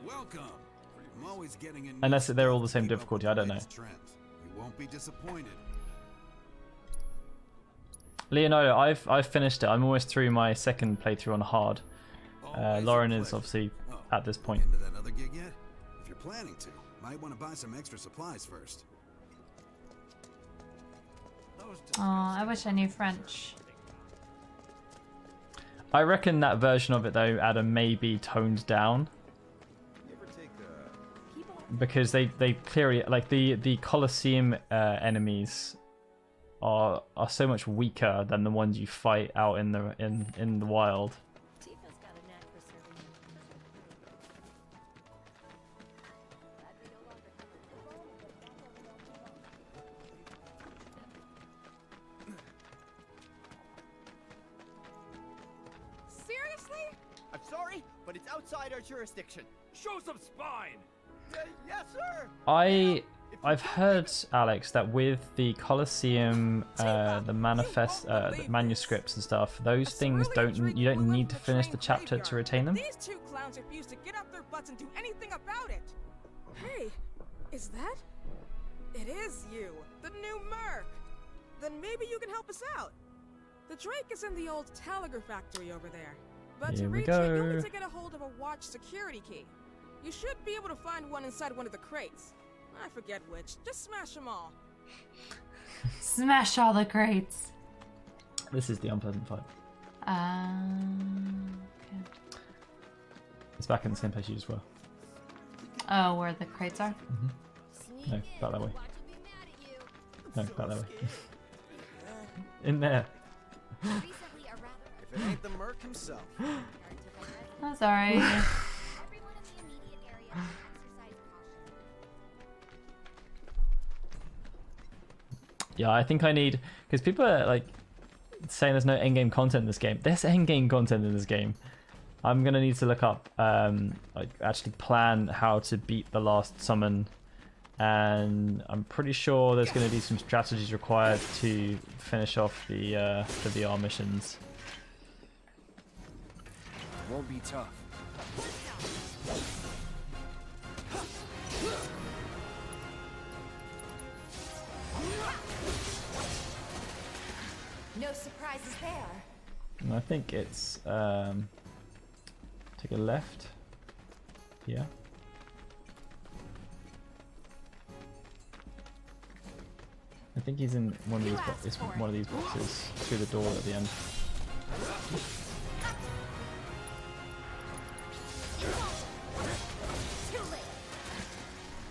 Welcome. I'm always getting in. Unless they're all the same difficulty, I don't know. You won't be disappointed. Leonardo, I've finished it. I'm almost through my second playthrough on hard. Lauren is obviously at this point. Into that other gig yet? If you're planning to, might want to buy some extra supplies first. Oh, I wish I knew French. I reckon that version of it though, Adam, may be toned down. Because they clearly, like the Colosseum enemies are so much weaker than the ones you fight out in the wild. sorry, but it's outside our jurisdiction. Show some spine. Yes, sir. I've heard, Alex, that with the Colosseum, the manuscripts and stuff, those things you don't need to finish the chapter to retain them. These two clowns refuse to get up their butts and do anything about it. Hey, is that? It is you, the new Merc. Then maybe you can help us out. The Drake is in the old telegraph factory over there. But to reach it, you'll need to get a hold of a watch security key. You should be able to find one inside one of the crates. I forget which. Just smash them all. Smash all the crates. This is the unpleasant fight. Okay. It's back in the same place you just were. Oh, where the crates are? Mm-hmm. No, back that way. No, back that way. In there. If it ain't the Merc himself. Oh, sorry. Yeah, I think I need, because people are like saying there's no endgame content in this game. There's endgame content in this game. I'm gonna need to look up, like actually plan how to beat the last summon, and I'm pretty sure there's gonna be some strategies required to finish off the VR missions. Won't be tough. No surprises there. And I think it's take a left. Yeah. I think he's in one of these boxes through the door at the end.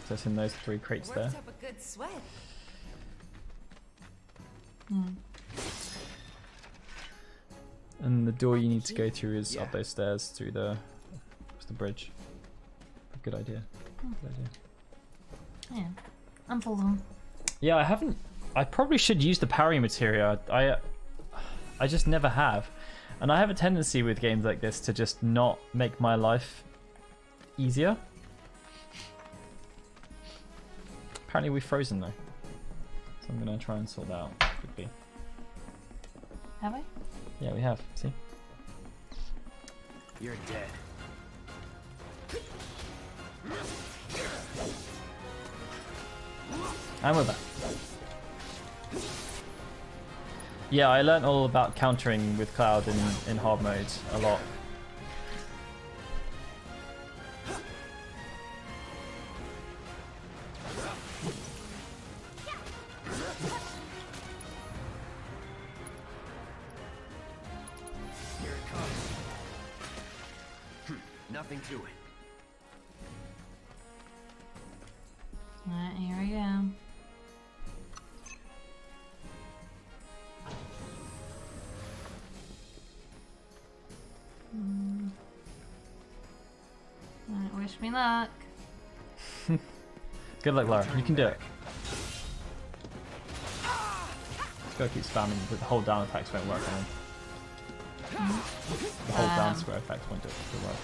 So it's in those 3 crates there. Worked up a good sweat. And the door you need to go through is up those stairs through the bridge. Good idea. Good idea. Yeah, I'm full of them. Yeah, I haven't. I probably should use the parry materia. I just never have, and I have a tendency with games like this to just not make my life easier. Apparently we've frozen though, so I'm gonna try and sort that out quickly. Have I? Yeah, we have. See? You're dead. And we're back. Yeah, I learnt all about countering with Cloud in hard mode a lot. Here it comes. Nothing to it. Alright, here we go. Alright, wish me luck. Good luck, Lara. You can do it. Just gotta keep spamming. The hold down attacks won't work on him. The hold down square attacks won't do work.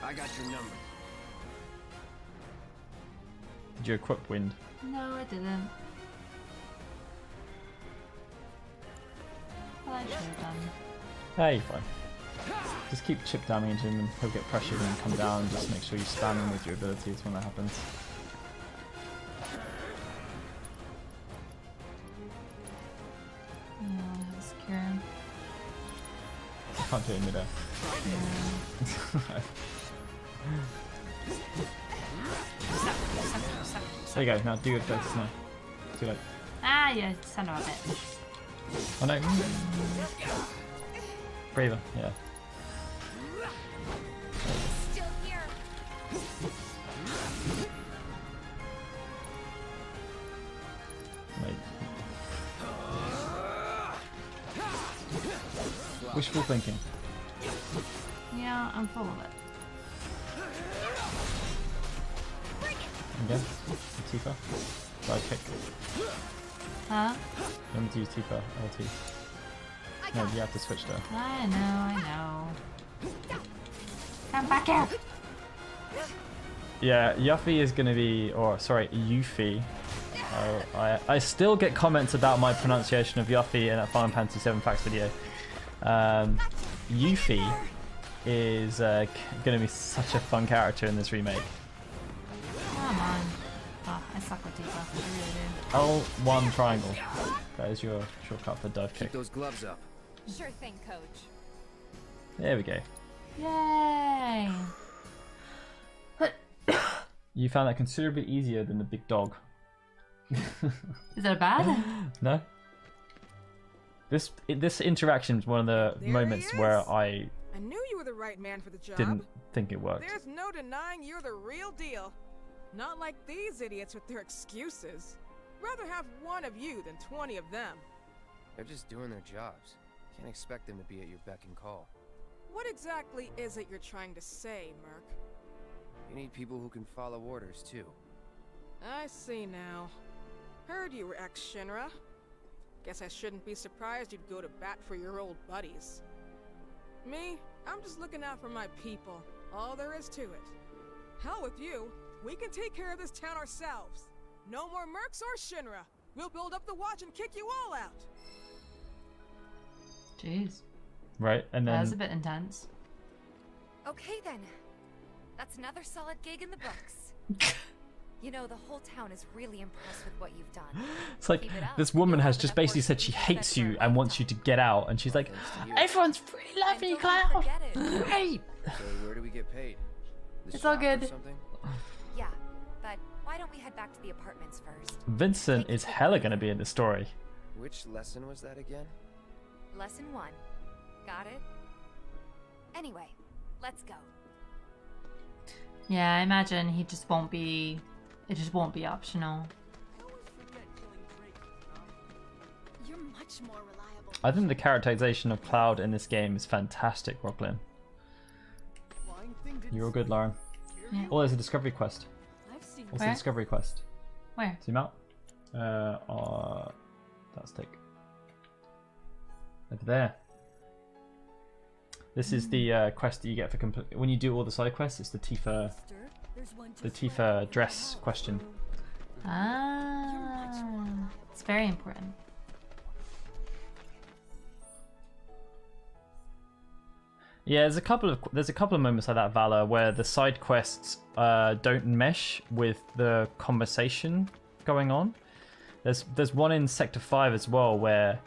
I got your number. Did you equip wind? No, I didn't. Well, I should have done. Hey, you're fine. Just keep chip damaging him and he'll get pressured and come down. Just make sure you spam him with your abilities when that happens. No, I have a secure him. I can't do it in midair. There you go, now do your best now. Too late. Ah, you son of a bitch. Oh no. Braver, yeah. Still here. Wait. Wishful thinking. Yeah, I'm full of it. Again, Tifa. Side kick. Huh? You want me to use Tifa LT? No, you have to switch to. I know. Come back here! Yeah, Yuffie is gonna be, or sorry, Yuffie. I still get comments about my pronunciation of Yuffie in that Final Fantasy 7 Facts video. Yuffie is gonna be such a fun character in this remake. Come on. Oh, I suck with Tifa. I really do. L1 triangle. That is your shortcut for dive kick. Keep those gloves up. Sure thing, Coach. There we go. Yay! You found that considerably easier than the big dog. Is that bad? No. This interaction is one of the moments where I knew you were the right man for the job. didn't think it worked. There's no denying you're the real deal. Not like these idiots with their excuses. Rather have one of you than 20 of them. They're just doing their jobs. Can't expect them to be at your beck and call. What exactly is it you're trying to say, Merc? You need people who can follow orders, too. I see now. Heard you were ex-Shinra. Guess I shouldn't be surprised you'd go to bat for your old buddies. Me, I'm just looking out for my people. All there is to it. Hell with you. We can take care of this town ourselves. No more Mercs or Shinra. We'll build up the watch and kick you all out. Jeez. Right, and then... That was a bit intense. Okay then. That's another solid gig in the books. You know, the whole town is really impressed with what you've done. It's like, this woman has just basically said she hates you and wants you to get out, and she's like, everyone's really loving Cloud! Great! So where do we get paid? It's all good. Yeah, but why don't we head back to the apartments first? Vincent is hella gonna be in the story. Which lesson was that again? Lesson 1. Got it? Anyway, let's go. Yeah, I imagine he just won't be... It just won't be optional. You're much more reliable. I think the characterization of Cloud in this game is fantastic, Rocklin. You're all good, Lauren. Yeah. Oh, there's a discovery quest. What's the Where? discovery quest? Where? Zoom out. That's take. Over there. This is the quest that you get for when you do all the side quests. It's the Tifa dress question. Ah, it's very important. Yeah, there's a couple of moments like that, Valor, where the side quests don't mesh with the conversation going on. There's one in Sector 5 as well where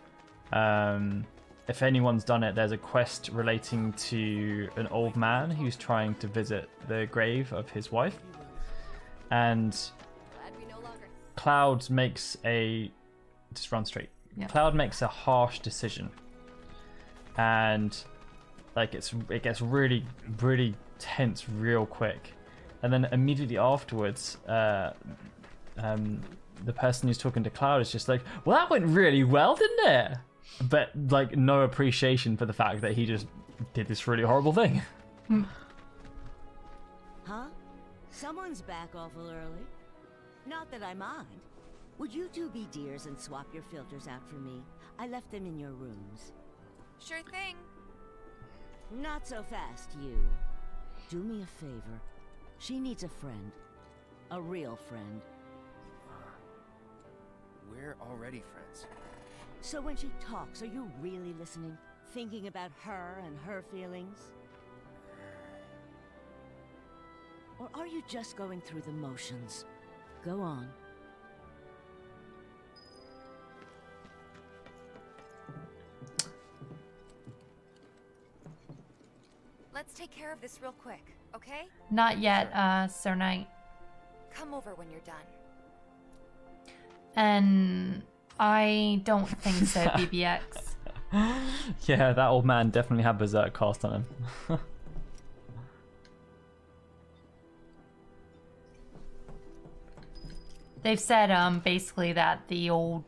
if anyone's done it, there's a quest relating to an old man who's trying to visit the grave of his wife. And Cloud makes a... Just run straight. Yeah. Cloud makes a harsh decision. And like it gets really, really tense real quick. And then immediately afterwards, the person who's talking to Cloud is just like, well, that went really well, didn't it? But like no appreciation for the fact that he just did this really horrible thing. Huh? Someone's back awful early. Not that I mind. Would you two be dears and swap your filters out for me? I left them in your rooms. Sure thing. Not so fast, you. Do me a favor. She needs a friend. A real friend. We're already friends. So when she talks, are you really listening? Thinking about her and her feelings? Or are you just going through the motions? Go on. Let's take care of this real quick, okay? Not yet, Sir Knight. Come over when you're done. And I don't think so, BBX. Yeah, that old man definitely had Berserk cast on him. They've said basically that the old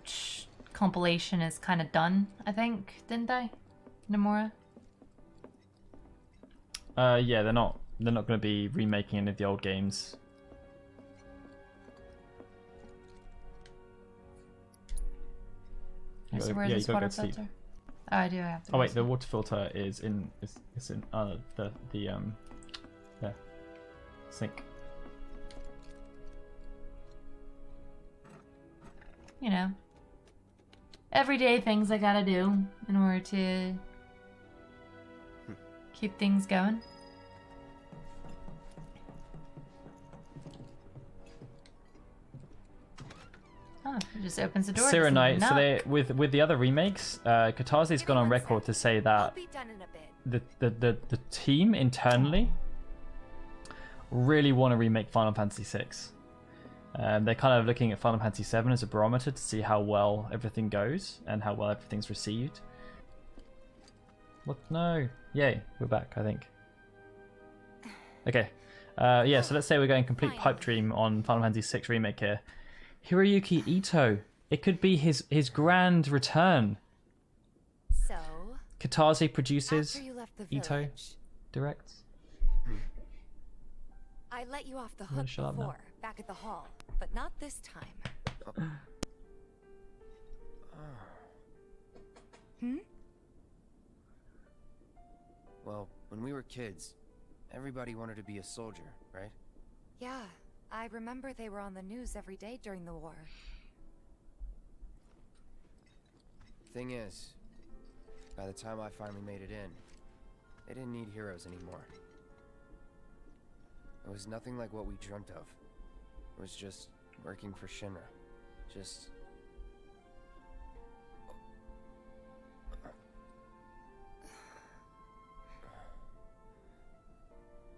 compilation is kind of done, I think, didn't they? Nomura? Yeah, they're not going to be remaking any of the old games. So You where's gotta this go water to sleep. filter? Oh, I do have to. Oh go wait, to the sleep. water filter is in the sink. You know, everyday things I gotta do in order to keep things going. Oh, it just opens the door. Sira Doesn't Knight. So knock. they with the other remakes, Katazi's gone on record to say that Be done in a bit. the team internally really want to remake Final Fantasy VI. They're kind of looking at Final Fantasy VII as a barometer to see how well everything goes and how well everything's received. What? No. Yay, we're back, I think. Okay. Yeah, so let's say we're going complete pipe dream on Final Fantasy VI Remake here. Hiroyuki Ito. It could be his grand return. So, Katazi produces, after you left the Ito village, directs. I let you off the I'm gonna hook shut up now. before, back at the hall, but not this time. Hmm? Well, when we were kids, everybody wanted to be a soldier, right? Yeah, I remember they were on the news every day during the war. Thing is, by the time I finally made it in, they didn't need heroes anymore. It was nothing like what we dreamt of. It was just working for Shinra. Just...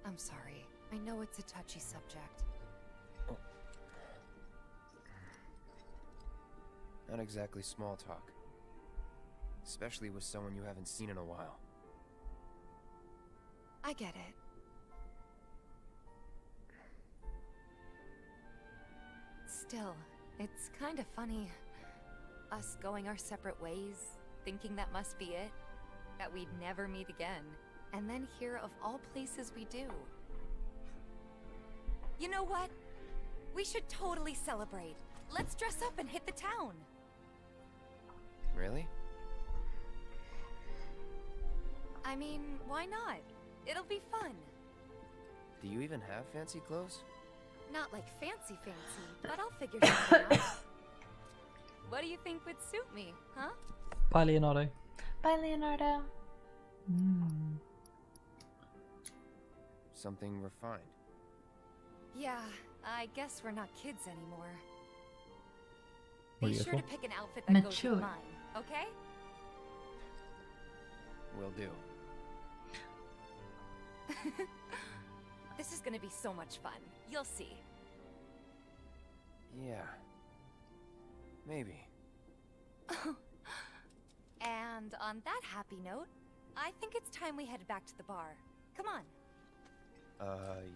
I'm sorry. I know it's a touchy subject. Not exactly small talk. Especially with someone you haven't seen in a while. I get it. Still, it's kind of funny. Us going our separate ways, thinking that must be it. That we'd never meet again. And then here, of all places, we do. You know what? We should totally celebrate. Let's dress up and hit the town. Really? I mean, why not? It'll be fun. Do you even have fancy clothes? Not like fancy, but I'll figure something out. What do you think would suit me, huh? Bye, Leonardo. Bye, Leonardo. Something refined. Yeah, I guess we're not kids anymore. What are Be you sure for? to pick an outfit that goes Mature. with mine, okay? Will do. This is gonna be so much fun. You'll see. Yeah. Maybe. And on that happy note, I think it's time we head back to the bar. Come on.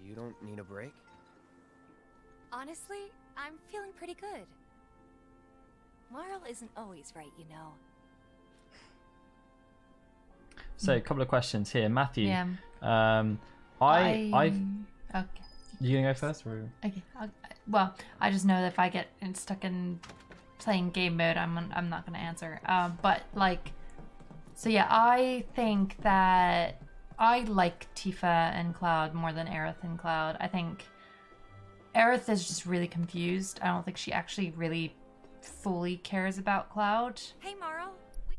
You don't need a break? Honestly, I'm feeling pretty good. Marl isn't always right, you know. So a couple of questions here, Matthew. Yeah. I've. Okay. You gonna go first, or? Okay. Well, I just know that if I get stuck in playing game mode, I'm not gonna answer. But like, so yeah, I think that I like Tifa and Cloud more than Aerith and Cloud. I think Aerith is just really confused. I don't think she actually really fully cares about Cloud. Hey, Marl.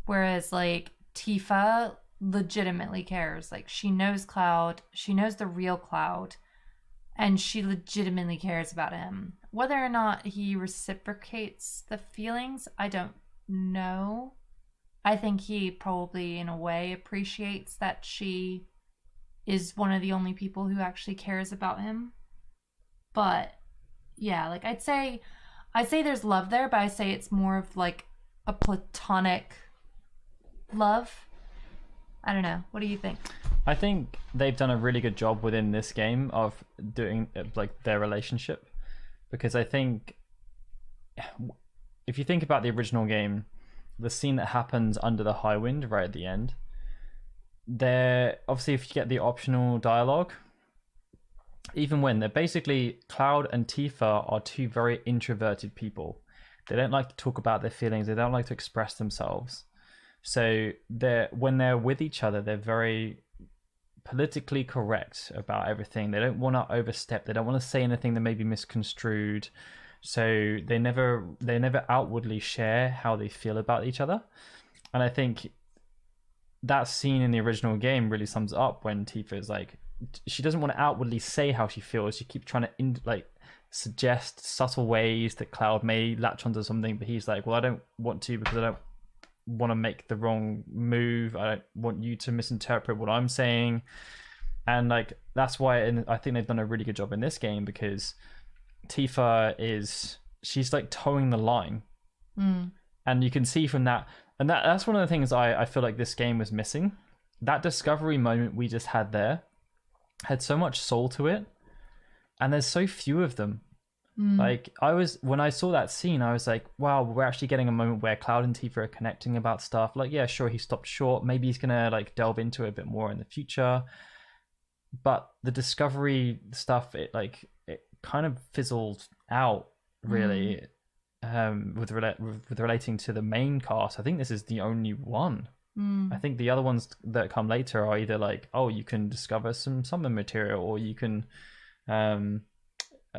Whereas like Tifa legitimately cares. Like she knows Cloud, she knows the real Cloud, and she legitimately cares about him. Whether or not he reciprocates the feelings, I don't know. I think he probably in a way appreciates that she is one of the only people who actually cares about him. But yeah, like I'd say there's love there, but I say it's more of like a platonic love. I don't know. What do you think? I think they've done a really good job within this game of doing like their relationship, because I think if you think about the original game, the scene that happens under the high wind right at the end, there obviously if you get the optional dialogue, even when they're basically Cloud and Tifa are two very introverted people. They don't like to talk about their feelings. They don't like to express themselves. So when they're with each other, they're very politically correct about everything. They don't want to overstep. They don't want to say anything that may be misconstrued. So they never outwardly share how they feel about each other. And I think that scene in the original game really sums up when Tifa is like, she doesn't want to outwardly say how she feels. She keeps trying to suggest subtle ways that Cloud may latch onto something, but he's like, well, I don't want to because I don't want to make the wrong move. I don't want you to misinterpret what I'm saying. And like that's why, and I think they've done a really good job in this game, because Tifa she's like towing the line. And you can see from that, and that's one of the things I feel like this game was missing. That discovery moment we just had there had so much soul to it, and there's so few of them. Like when I saw that scene, I was like, wow, we're actually getting a moment where Cloud and Tifa are connecting about stuff. Like, yeah, sure, he stopped short. Maybe he's gonna like delve into it a bit more in the future. But the discovery stuff, it kind of fizzled out, really. With relating to the main cast, I think this is the only one. I think the other ones that come later are either like, oh, you can discover some summon material, or you can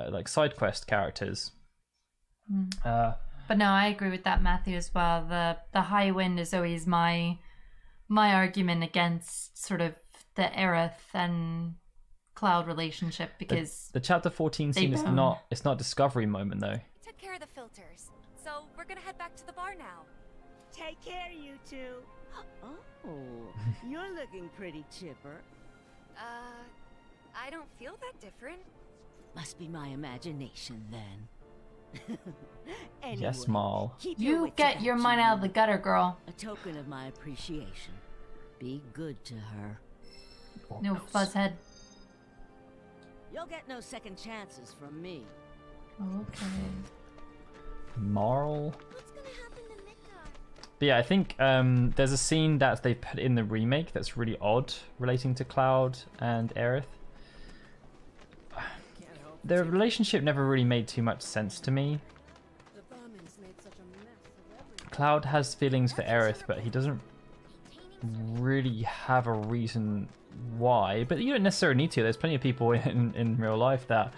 like side quest characters. But no, I agree with that, Matthew, as well. The high wind is always my argument against sort of the Aerith and Cloud relationship, because the chapter 14 scene is not a discovery moment though. Took care of the filters, so we're gonna head back to the bar now. Take care, you two. Oh, you're looking pretty chipper. I don't feel that different. Must be my imagination then. Anyway, yes, Mal. You get your mind out of the gutter, girl. A token of my appreciation. Be good to her. No fuzzhead. You'll get no second chances from me. Okay. Marl. But yeah, I think there's a scene that they put in the remake that's really odd relating to Cloud and Aerith. Their relationship never really made too much sense to me. Cloud has feelings for Aerith, but he doesn't really have a reason why. But you don't necessarily need to. There's plenty of people in real life that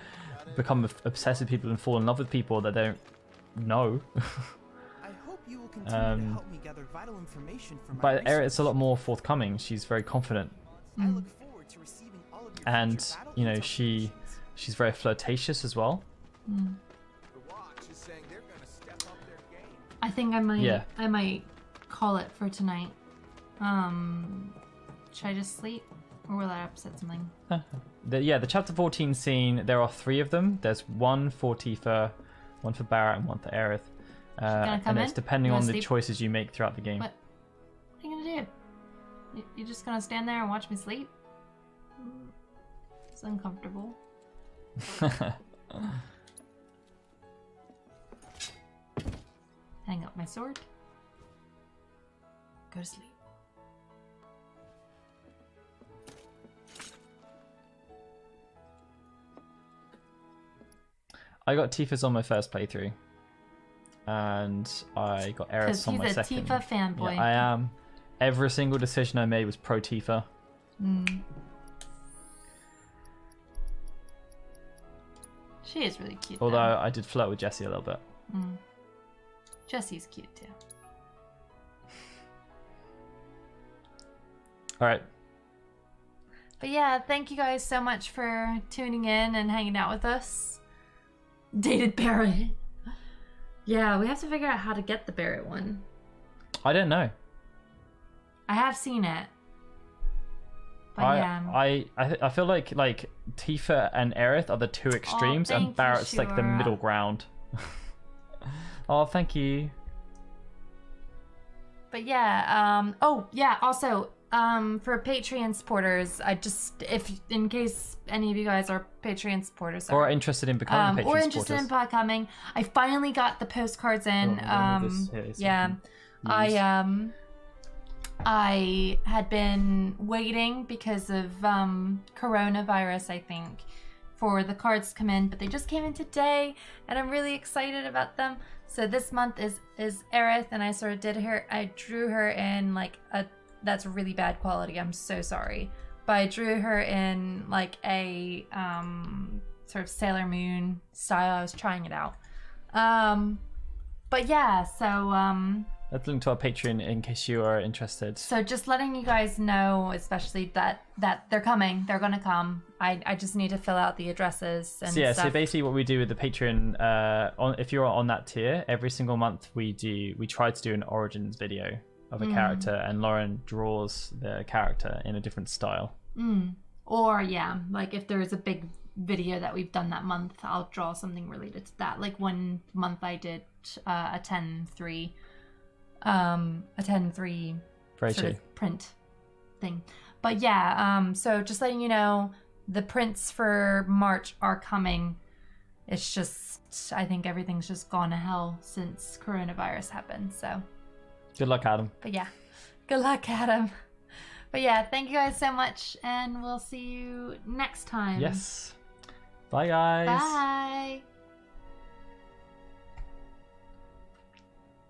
become obsessed with people and fall in love with people that don't know. I hope you will continue to help me gather vital information from but Aerith's a lot more forthcoming. She's very confident. I look forward to receiving all of your and you know, she's very flirtatious as well. I think I might call it for tonight. Should I just sleep, or will I upset something? The chapter 14 scene, there are 3 of them. There's one for Tifa, one for Barrett, and one for Aerith. And it's depending on the choices you make throughout the game. What are you gonna do? You're just gonna stand there and watch me sleep? It's uncomfortable. Hang up my sword. Go to sleep. I got Tifa's on my first playthrough, and I got Aerith's on my second. Because he's a Tifa fanboy. Yeah, I am. Every single decision I made was pro Tifa. She is really cute. Although I did flirt with Jessie a little bit. Jessie's cute too. All right. But yeah, thank you guys so much for tuning in and hanging out with us. Dated Barrett. Yeah, we have to figure out how to get the Barrett one. I don't know. I have seen it. But I feel like Tifa and Aerith are the 2 extremes, and Barrett's like the middle ground. Oh, thank you. But yeah, also, for Patreon supporters, in case any of you guys are Patreon supporters or are interested in becoming Patreon or interested in becoming, I finally got the postcards in. I had been waiting because of coronavirus, I think, for the cards to come in, but they just came in today, and I'm really excited about them. So this month is Aerith, and I sort of I drew her in like that's really bad quality, I'm so sorry. But I drew her in like a sort of Sailor Moon style. I was trying it out. But yeah, so let's link to our Patreon in case you are interested. So just letting you guys know, especially that they're coming. They're gonna come. I just need to fill out the addresses and stuff. So basically what we do with the Patreon, if you're on that tier, every single month we try to do an origins video of a character, and Lauren draws the character in a different style. Or yeah, like if there's a big video that we've done that month, I'll draw something related to that. Like one month I did a 10-3 sort of print thing. But yeah, so just letting you know, the prints for March are coming. It's just, I think everything's just gone to hell since coronavirus happened, so. Good luck, Adam. But yeah, good luck, Adam. But yeah, thank you guys so much, and we'll see you next time. Yes. Bye, guys. Bye.